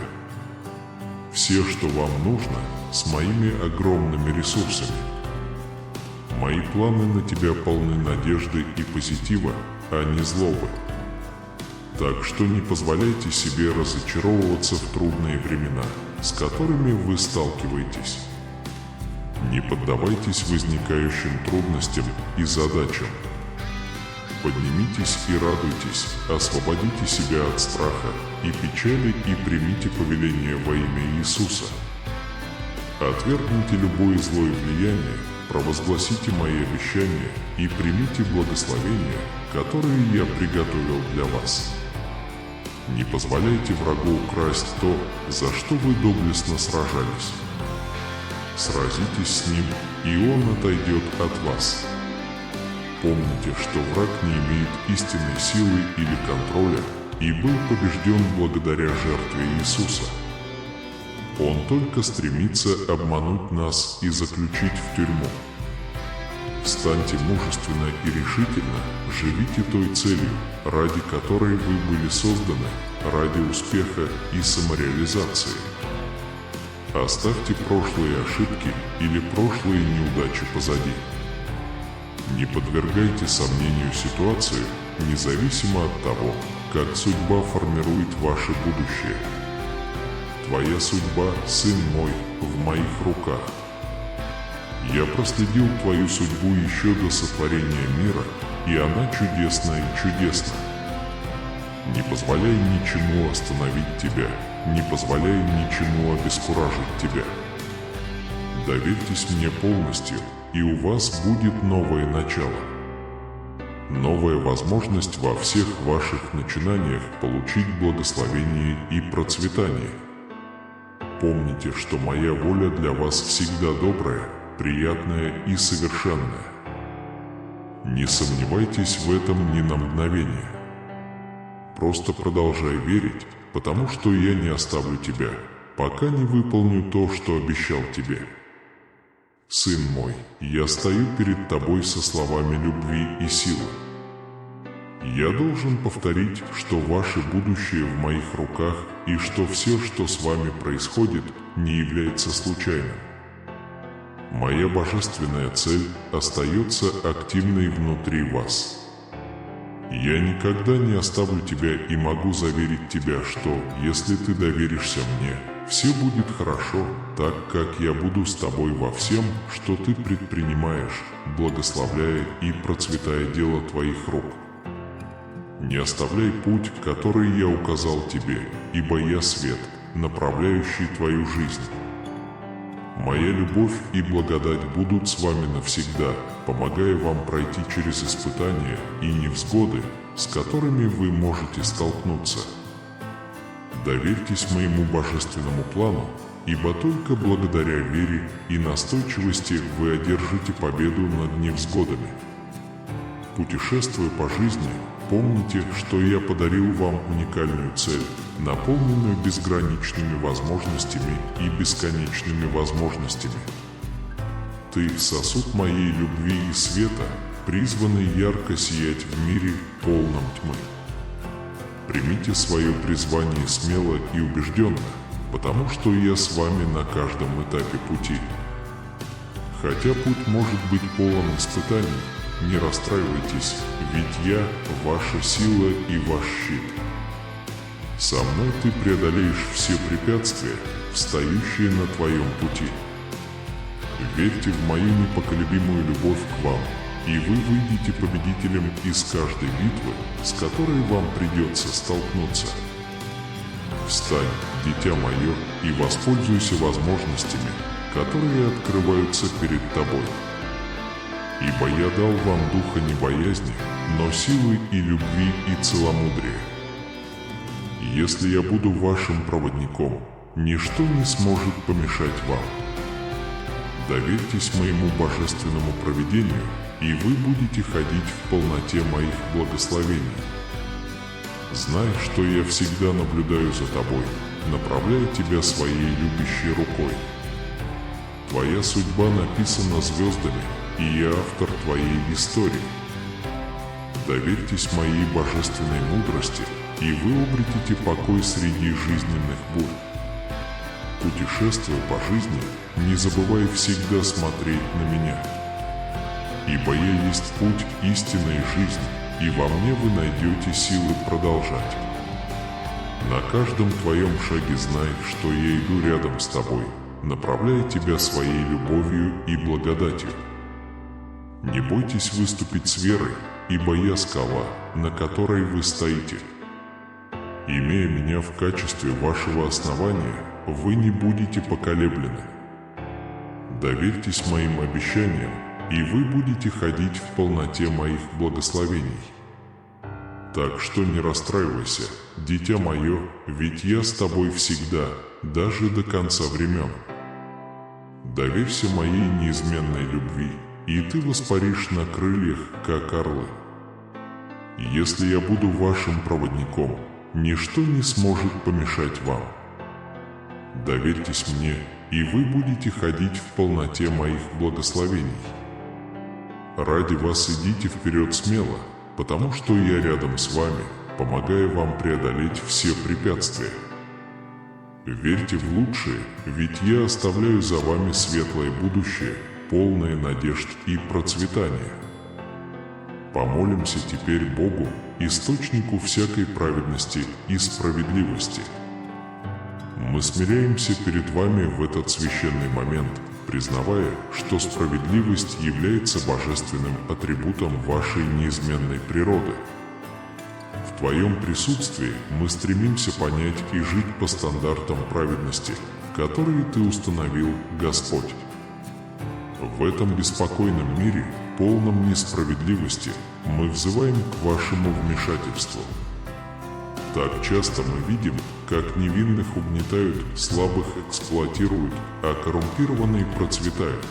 Все, что вам нужно, с моими огромными ресурсами. Мои планы на тебя полны надежды и позитива, а не злобы. Так что не позволяйте себе разочаровываться в трудные времена, с которыми вы сталкиваетесь. Не поддавайтесь возникающим трудностям и задачам. Поднимитесь и радуйтесь, освободите себя от страха и печали и примите повеление во имя Иисуса. Отвергните любое злое влияние, провозгласите мои обещания и примите благословения, которые я приготовил для вас. Не позволяйте врагу украсть то, за что вы доблестно сражались. Сразитесь с ним, и он отойдет от вас. Помните, что враг не имеет истинной силы или контроля и был побежден благодаря жертве Иисуса. Он только стремится обмануть нас и заключить в тюрьму. Встаньте мужественно и решительно, живите той целью, ради которой вы были созданы, ради успеха и самореализации. Оставьте прошлые ошибки или прошлые неудачи позади. Не подвергайте сомнению ситуацию, независимо от того, как судьба формирует ваше будущее. Твоя судьба, сын мой, в моих руках. Я проследил твою судьбу еще до сотворения мира, и она чудесна и чудесна. Не позволяй ничему остановить тебя, не позволяй ничему обескуражить тебя. Доверьтесь мне полностью, и у вас будет новое начало. Новая возможность во всех ваших начинаниях получить благословение и процветание. Помните, что моя воля для вас всегда добрая, приятная и совершенная. Не сомневайтесь в этом ни на мгновение. Просто продолжай верить, потому что я не оставлю тебя, пока не выполню то, что обещал тебе. Сын мой, я стою перед тобой со словами любви и силы. Я должен повторить, что ваше будущее в моих руках и что все, что с вами происходит, не является случайным. Моя божественная цель остается активной внутри вас. Я никогда не оставлю тебя и могу заверить тебя, что, если ты доверишься мне, все будет хорошо, так как я буду с тобой во всем, что ты предпринимаешь, благословляя и процветая дело твоих рук. Не оставляй путь, который я указал тебе, ибо я свет, направляющий твою жизнь. Моя любовь и благодать будут с вами навсегда, помогая вам пройти через испытания и невзгоды, с которыми вы можете столкнуться. Доверьтесь моему божественному плану, ибо только благодаря вере и настойчивости вы одержите победу над невзгодами. Путешествуя по жизни, помните, что я подарил вам уникальную цель, наполненную безграничными возможностями и бесконечными возможностями. Ты — сосуд моей любви и света, призванный ярко сиять в мире, полном тьмы. Примите свое призвание смело и убежденно, потому что я с вами на каждом этапе пути. Хотя путь может быть полон испытаний, не расстраивайтесь, ведь я — ваша сила и ваш щит. Со мной ты преодолеешь все препятствия, встающие на твоем пути. Верьте в мою непоколебимую любовь к вам, и вы выйдете победителем из каждой битвы, с которой вам придется столкнуться. Встань, дитя мое, и воспользуйся возможностями, которые открываются перед тобой. Ибо я дал вам духа не боязни, но силы и любви и целомудрия. Если я буду вашим проводником, ничто не сможет помешать вам. Доверьтесь моему божественному провидению, и вы будете ходить в полноте моих благословений. Знай, что я всегда наблюдаю за тобой, направляя тебя своей любящей рукой. Твоя судьба написана звездами, и я автор твоей истории. Доверьтесь моей божественной мудрости, и вы обретете покой среди жизненных бурь. Путешествуя по жизни, не забывай всегда смотреть на меня. Ибо я есть путь, истина и жизнь, и во мне вы найдете силы продолжать. На каждом твоем шаге знай, что я иду рядом с тобой, направляя тебя своей любовью и благодатью. Не бойтесь выступить с верой, ибо я скала, на которой вы стоите. Имея меня в качестве вашего основания, вы не будете поколеблены. Доверьтесь моим обещаниям, и вы будете ходить в полноте моих благословений. Так что не расстраивайся, дитя мое, ведь я с тобой всегда, даже до конца времен. Доверься моей неизменной любви, и ты воспаришь на крыльях, как орлы. Если я буду вашим проводником, ничто не сможет помешать вам. Доверьтесь мне, и вы будете ходить в полноте моих благословений. Ради вас идите вперед смело, потому что я рядом с вами, помогая вам преодолеть все препятствия. Верьте в лучшее, ведь я оставляю за вами светлое будущее, полное надежд и процветания. Помолимся теперь Богу, источнику всякой праведности и справедливости. Мы смиряемся перед вами в этот священный момент, признавая, что справедливость является божественным атрибутом вашей неизменной природы. В Твоем присутствии мы стремимся понять и жить по стандартам праведности, которые Ты установил, Господь. В этом беспокойном мире, полном несправедливости, мы взываем к Вашему вмешательству. Так часто мы видим, как невинных угнетают, слабых эксплуатируют, а коррумпированные процветают.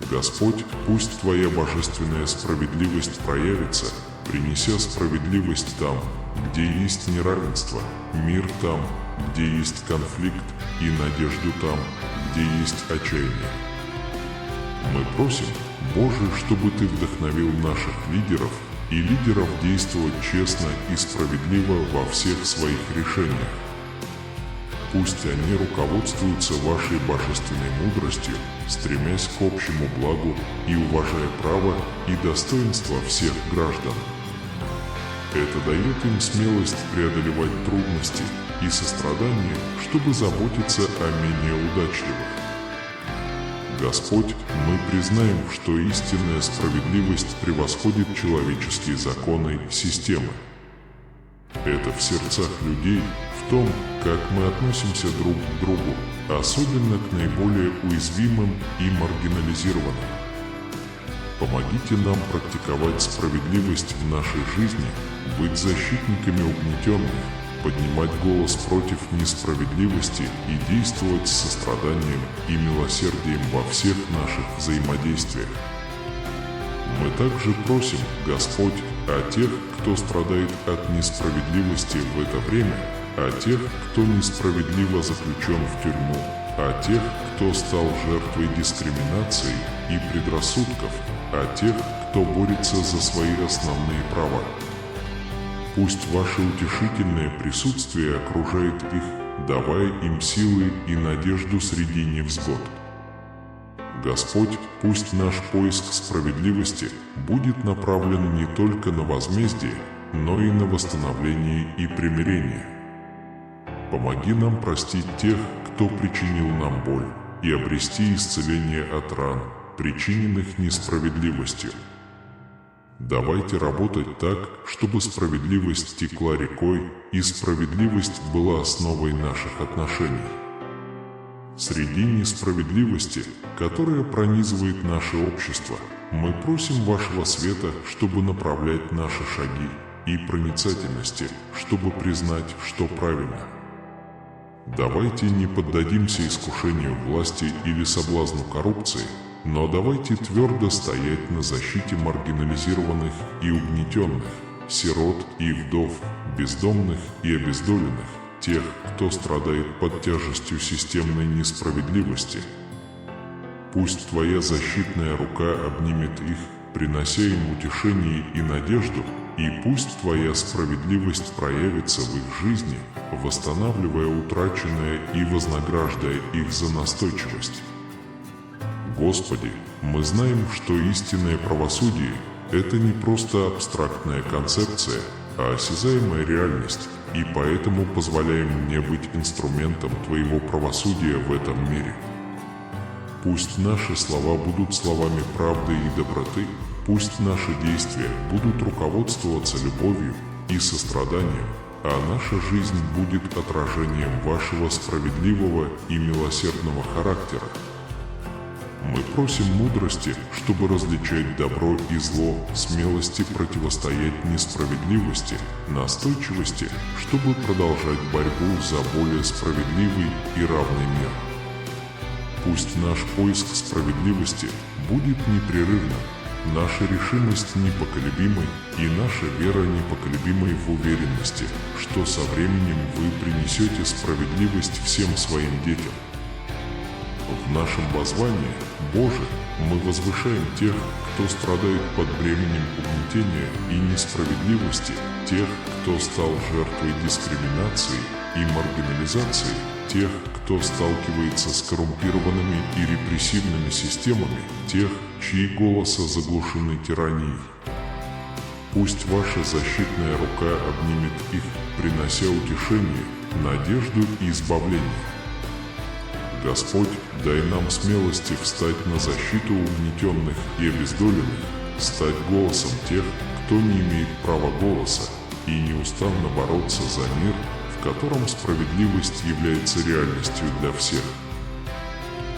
Господь, пусть Твоя божественная справедливость проявится, принеся справедливость там, где есть неравенство, мир там, где есть конфликт, и надежду там, где есть отчаяние. Мы просим, Боже, чтобы Ты вдохновил наших лидеров и лидеров действовать честно и справедливо во всех своих решениях. Пусть они руководствуются Вашей божественной мудростью, стремясь к общему благу и уважая право и достоинство всех граждан. Это дает им смелость преодолевать трудности и сострадание, чтобы заботиться о менее удачливых. Господь, мы признаем, что истинная справедливость превосходит человеческие законы и системы. Это в сердцах людей, в том, как мы относимся друг к другу, особенно к наиболее уязвимым и маргинализированным. Помогите нам практиковать справедливость в нашей жизни, быть защитниками угнетенных, поднимать голос против несправедливости и действовать с состраданием и милосердием во всех наших взаимодействиях. Мы также просим, Господь, о тех, кто страдает от несправедливости в это время, о тех, кто несправедливо заключен в тюрьму, о тех, кто стал жертвой дискриминации и предрассудков, о тех, кто борется за свои основные права. Пусть ваше утешительное присутствие окружает их, давая им силы и надежду среди невзгод. Господь, пусть наш поиск справедливости будет направлен не только на возмездие, но и на восстановление и примирение. Помоги нам простить тех, кто причинил нам боль, и обрести исцеление от ран, причиненных несправедливостью. Давайте работать так, чтобы справедливость текла рекой, и справедливость была основой наших отношений. Среди несправедливости, которая пронизывает наше общество, мы просим вашего света, чтобы направлять наши шаги, и проницательности, чтобы признать, что правильно. Давайте не поддадимся искушению власти или соблазну коррупции, но давайте твердо стоять на защите маргинализированных и угнетенных, сирот и вдов, бездомных и обездоленных, тех, кто страдает под тяжестью системной несправедливости. Пусть Твоя защитная рука обнимет их, принося им утешение и надежду, и пусть Твоя справедливость проявится в их жизни, восстанавливая утраченное и вознаграждая их за настойчивость. Господи, мы знаем, что истинное правосудие – это не просто абстрактная концепция, а осязаемая реальность, и поэтому позволяем мне быть инструментом Твоего правосудия в этом мире. Пусть наши слова будут словами правды и доброты, пусть наши действия будут руководствоваться любовью и состраданием, а наша жизнь будет отражением Вашего справедливого и милосердного характера. Мы просим мудрости, чтобы различать добро и зло, смелости противостоять несправедливости, настойчивости, чтобы продолжать борьбу за более справедливый и равный мир. Пусть наш поиск справедливости будет непрерывным, наша решимость непоколебимой и наша вера непоколебимой в уверенности, что со временем вы принесете справедливость всем своим детям. В нашем воззвании, Боже, мы возвышаем тех, кто страдает под бременем угнетения и несправедливости, тех, кто стал жертвой дискриминации и маргинализации, тех, кто сталкивается с коррумпированными и репрессивными системами, тех, чьи голоса заглушены тиранией. Пусть Ваша защитная рука обнимет их, принося утешение, надежду и избавление. Господь, дай нам смелости встать на защиту угнетенных и обездоленных, стать голосом тех, кто не имеет права голоса, и неустанно бороться за мир, в котором справедливость является реальностью для всех.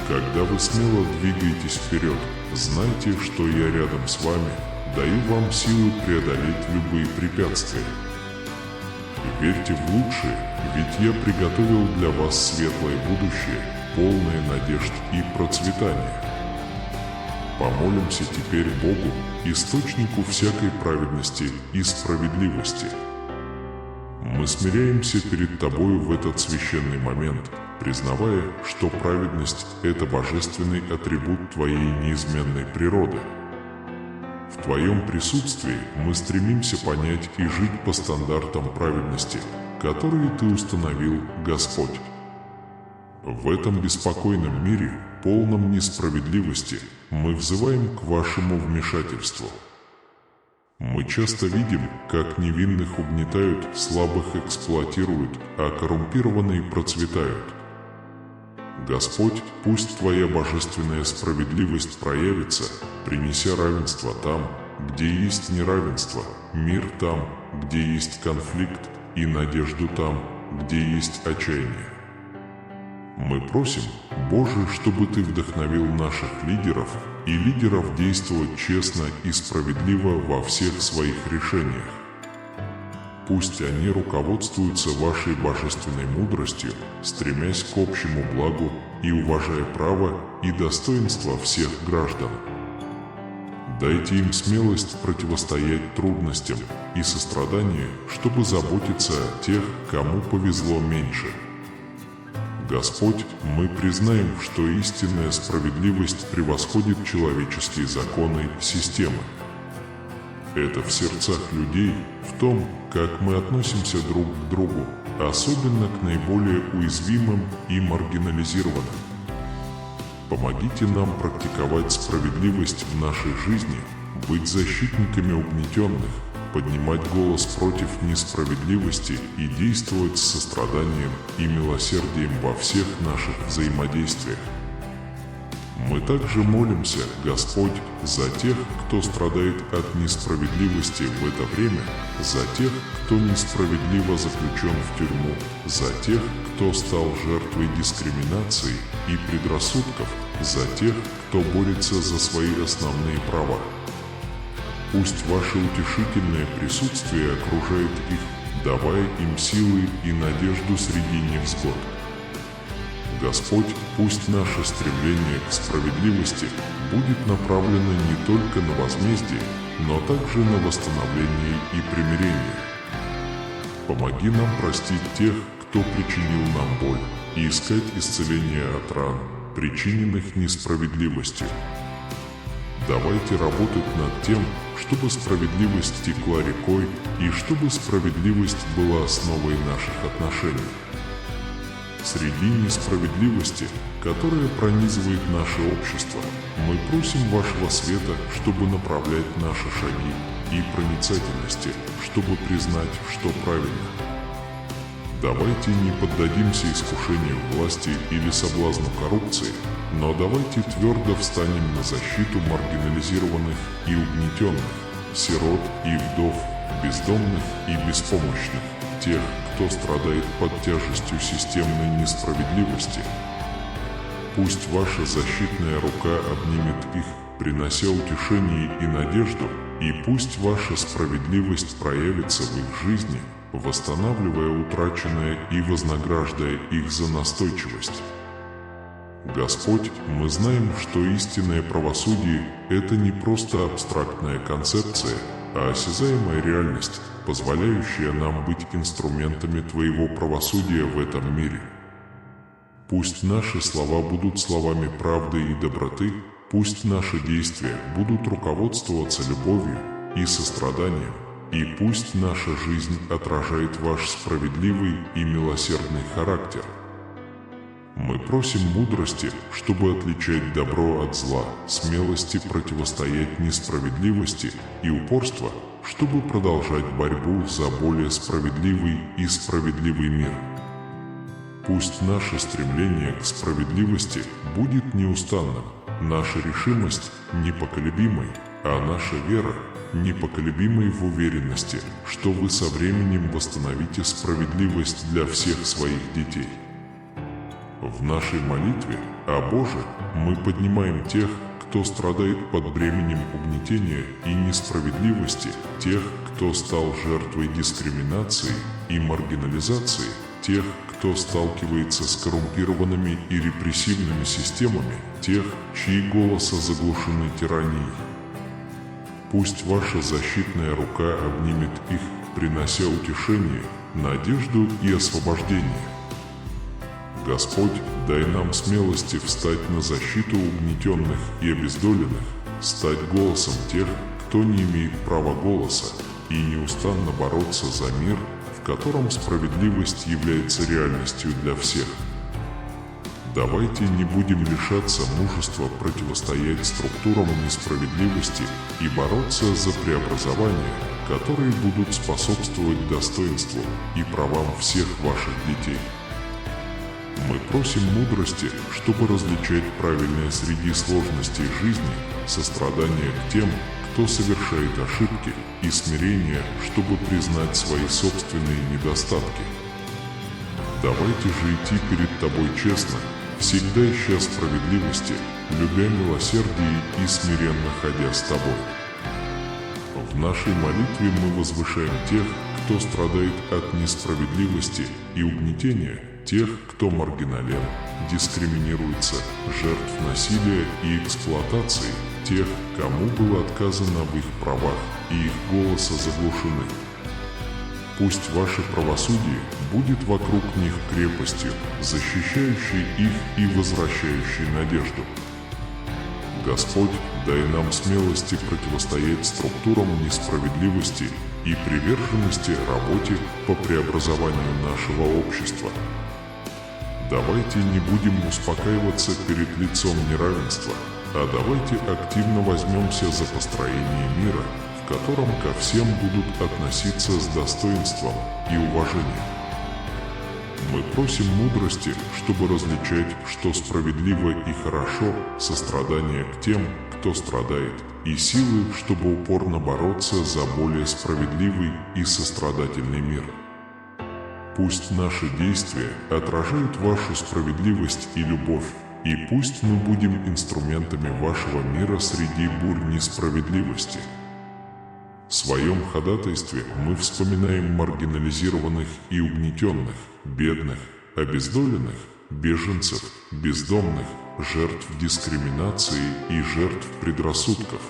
Когда вы смело двигаетесь вперед, знайте, что я рядом с вами, даю вам силы преодолеть любые препятствия. Верьте в лучшее, ведь я приготовил для вас светлое будущее, полное надежд и процветания. Помолимся теперь Богу, источнику всякой праведности и справедливости. Мы смиряемся перед Тобою в этот священный момент, признавая, что праведность – это божественный атрибут Твоей неизменной природы. В Твоем присутствии мы стремимся понять и жить по стандартам праведности, которые Ты установил, Господь. В этом беспокойном мире, полном несправедливости, мы взываем к Вашему вмешательству. Мы часто видим, как невинных угнетают, слабых эксплуатируют, а коррумпированные процветают. Господь, пусть Твоя божественная справедливость проявится, принеся равенство там, где есть неравенство, мир там, где есть конфликт, и надежду там, где есть отчаяние. Мы просим, Боже, чтобы Ты вдохновил наших лидеров и лидеров действовать честно и справедливо во всех своих решениях. Пусть они руководствуются Вашей божественной мудростью, стремясь к общему благу и уважая право и достоинство всех граждан. Дайте им смелость противостоять трудностям и сострадание, чтобы заботиться о тех, кому повезло меньше. Господь, мы признаем, что истинная справедливость превосходит человеческие законы и системы. Это в сердцах людей, в том, как мы относимся друг к другу, особенно к наиболее уязвимым и маргинализированным. Помогите нам практиковать справедливость в нашей жизни, быть защитниками угнетенных, поднимать голос против несправедливости и действовать с состраданием и милосердием во всех наших взаимодействиях. Мы также молимся, Господь, за тех, кто страдает от несправедливости в это время, за тех, кто несправедливо заключен в тюрьму, за тех, кто стал жертвой дискриминации и предрассудков, за тех, кто борется за свои основные права. Пусть ваше утешительное присутствие окружает их, давая им силы и надежду среди невзгод. Господь, пусть наше стремление к справедливости будет направлено не только на возмездие, но также на восстановление и примирение. Помоги нам простить тех, кто причинил нам боль, и искать исцеление от ран, причиненных несправедливостью. Давайте работать над тем, чтобы справедливость текла рекой и чтобы справедливость была основой наших отношений. Среди несправедливости, которая пронизывает наше общество, мы просим вашего света, чтобы направлять наши шаги, и проницательности, чтобы признать, что правильно. Давайте не поддадимся искушению власти или соблазну коррупции, но давайте твердо встанем на защиту маргинализированных и угнетенных, сирот и вдов, бездомных и беспомощных, тех, кто страдает под тяжестью системной несправедливости. Пусть ваша защитная рука обнимет их, принося утешение и надежду, и пусть ваша справедливость проявится в их жизни, восстанавливая утраченное и вознаграждая их за настойчивость. Господь, мы знаем, что истинное правосудие – это не просто абстрактная концепция, а осязаемая реальность, позволяющая нам быть инструментами Твоего правосудия в этом мире. Пусть наши слова будут словами правды и доброты, пусть наши действия будут руководствоваться любовью и состраданием, и пусть наша жизнь отражает ваш справедливый и милосердный характер. Мы просим мудрости, чтобы отличать добро от зла, смелости противостоять несправедливости и упорства, чтобы продолжать борьбу за более справедливый и справедливый мир. Пусть наше стремление к справедливости будет неустанным, наша решимость непоколебимой, а наша вера непоколебимой в уверенности, что вы со временем восстановите справедливость для всех своих детей. В нашей молитве, о Боже, мы поднимаем тех, кто страдает под бременем угнетения и несправедливости, тех, кто стал жертвой дискриминации и маргинализации, тех, кто сталкивается с коррумпированными и репрессивными системами, тех, чьи голоса заглушены тиранией. Пусть ваша защитная рука обнимет их, принося утешение, надежду и освобождение. Господь, дай нам смелости встать на защиту угнетенных и обездоленных, стать голосом тех, кто не имеет права голоса, и неустанно бороться за мир, в котором справедливость является реальностью для всех. Давайте не будем лишаться мужества противостоять структурам несправедливости и бороться за преобразования, которые будут способствовать достоинству и правам всех ваших детей. Мы просим мудрости, чтобы различать правильное среди сложностей жизни, сострадание к тем, кто совершает ошибки, и смирение, чтобы признать свои собственные недостатки. Давайте же идти перед Тобой честно, всегда ища справедливости, любя милосердие и смиренно ходя с Тобой. В нашей молитве мы возвышаем тех, кто страдает от несправедливости и угнетения, тех, кто маргинален, дискриминируется, жертв насилия и эксплуатации, тех, кому было отказано в их правах и их голоса заглушены. Пусть ваше правосудие будет вокруг них крепостью, защищающей их и возвращающей надежду. Господь, дай нам смелости противостоять структурам несправедливости и приверженности работе по преобразованию нашего общества. Давайте не будем успокаиваться перед лицом неравенства, а давайте активно возьмемся за построение мира, в котором ко всем будут относиться с достоинством и уважением. Мы просим мудрости, чтобы различать, что справедливо и хорошо, сострадание к тем, кто страдает, и силы, чтобы упорно бороться за более справедливый и сострадательный мир. Пусть наши действия отражают вашу справедливость и любовь, и пусть мы будем инструментами вашего мира среди бурь несправедливости. В своем ходатайстве мы вспоминаем маргинализированных и угнетенных, бедных, обездоленных, беженцев, бездомных, жертв дискриминации и жертв предрассудков.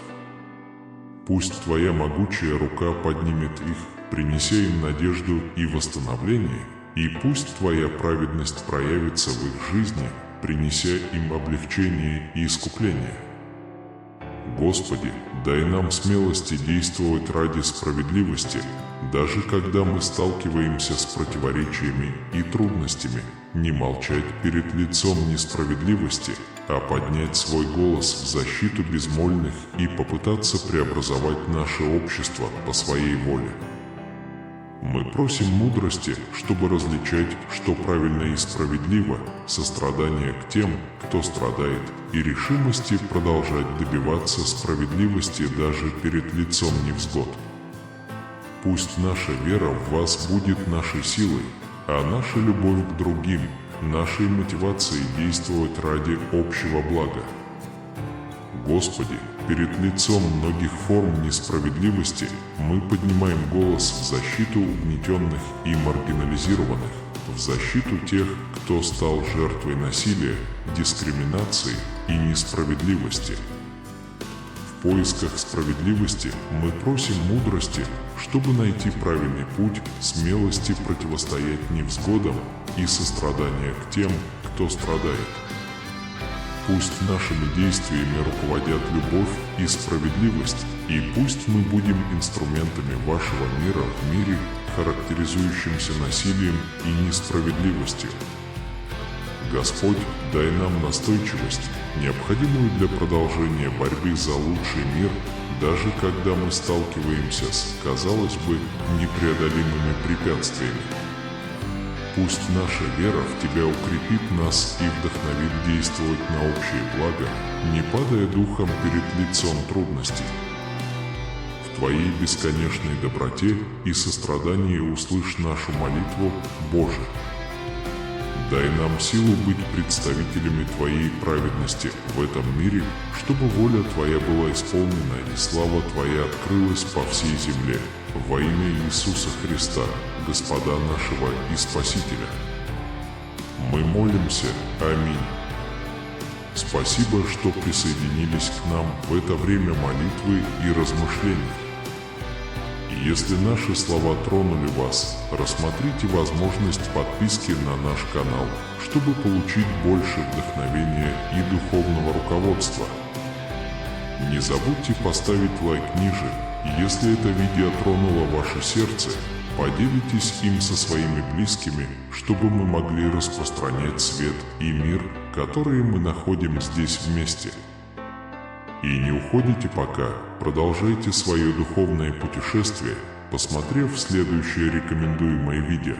Пусть Твоя могучая рука поднимет их, принеся им надежду и восстановление, и пусть Твоя праведность проявится в их жизни, принеся им облегчение и искупление. Господи, дай нам смелости действовать ради справедливости, даже когда мы сталкиваемся с противоречиями и трудностями, не молчать перед лицом несправедливости, а поднять свой голос в защиту безмольных и попытаться преобразовать наше общество по своей воле. Мы просим мудрости, чтобы различать, что правильно и справедливо, сострадание к тем, кто страдает, и решимости продолжать добиваться справедливости даже перед лицом невзгод. Пусть наша вера в Вас будет нашей силой, а наша любовь к другим – нашей мотивацией действовать ради общего блага. Господи, перед лицом многих форм несправедливости мы поднимаем голос в защиту угнетенных и маргинализированных, в защиту тех, кто стал жертвой насилия, дискриминации и несправедливости. В поисках справедливости мы просим мудрости, чтобы найти правильный путь, смелости противостоять невзгодам и сострадания к тем, кто страдает. Пусть нашими действиями руководят любовь и справедливость, и пусть мы будем инструментами вашего мира в мире, характеризующимся насилием и несправедливостью. Господь, дай нам настойчивость, необходимую для продолжения борьбы за лучший мир, даже когда мы сталкиваемся с, казалось бы, непреодолимыми препятствиями. Пусть наша вера в Тебя укрепит нас и вдохновит действовать на общее благо, не падая духом перед лицом трудностей. В Твоей бесконечной доброте и сострадании услышь нашу молитву, Боже. Дай нам силу быть представителями Твоей праведности в этом мире, чтобы воля Твоя была исполнена и слава Твоя открылась по всей земле, во имя Иисуса Христа, Господа нашего и Спасителя. Мы молимся. Аминь. Спасибо, что присоединились к нам в это время молитвы и размышлений. Если наши слова тронули вас, рассмотрите возможность подписки на наш канал, чтобы получить больше вдохновения и духовного руководства. Не забудьте поставить лайк ниже, и если это видео тронуло ваше сердце, поделитесь им со своими близкими, чтобы мы могли распространять свет и мир, которые мы находим здесь вместе. И не уходите пока, продолжайте свое духовное путешествие, посмотрев следующее рекомендуемое видео.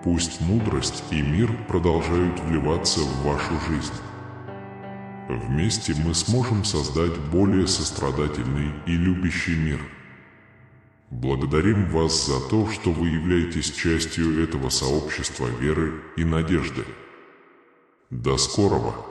Пусть мудрость и мир продолжают вливаться в вашу жизнь. Вместе мы сможем создать более сострадательный и любящий мир. Благодарим вас за то, что вы являетесь частью этого сообщества веры и надежды. До скорого!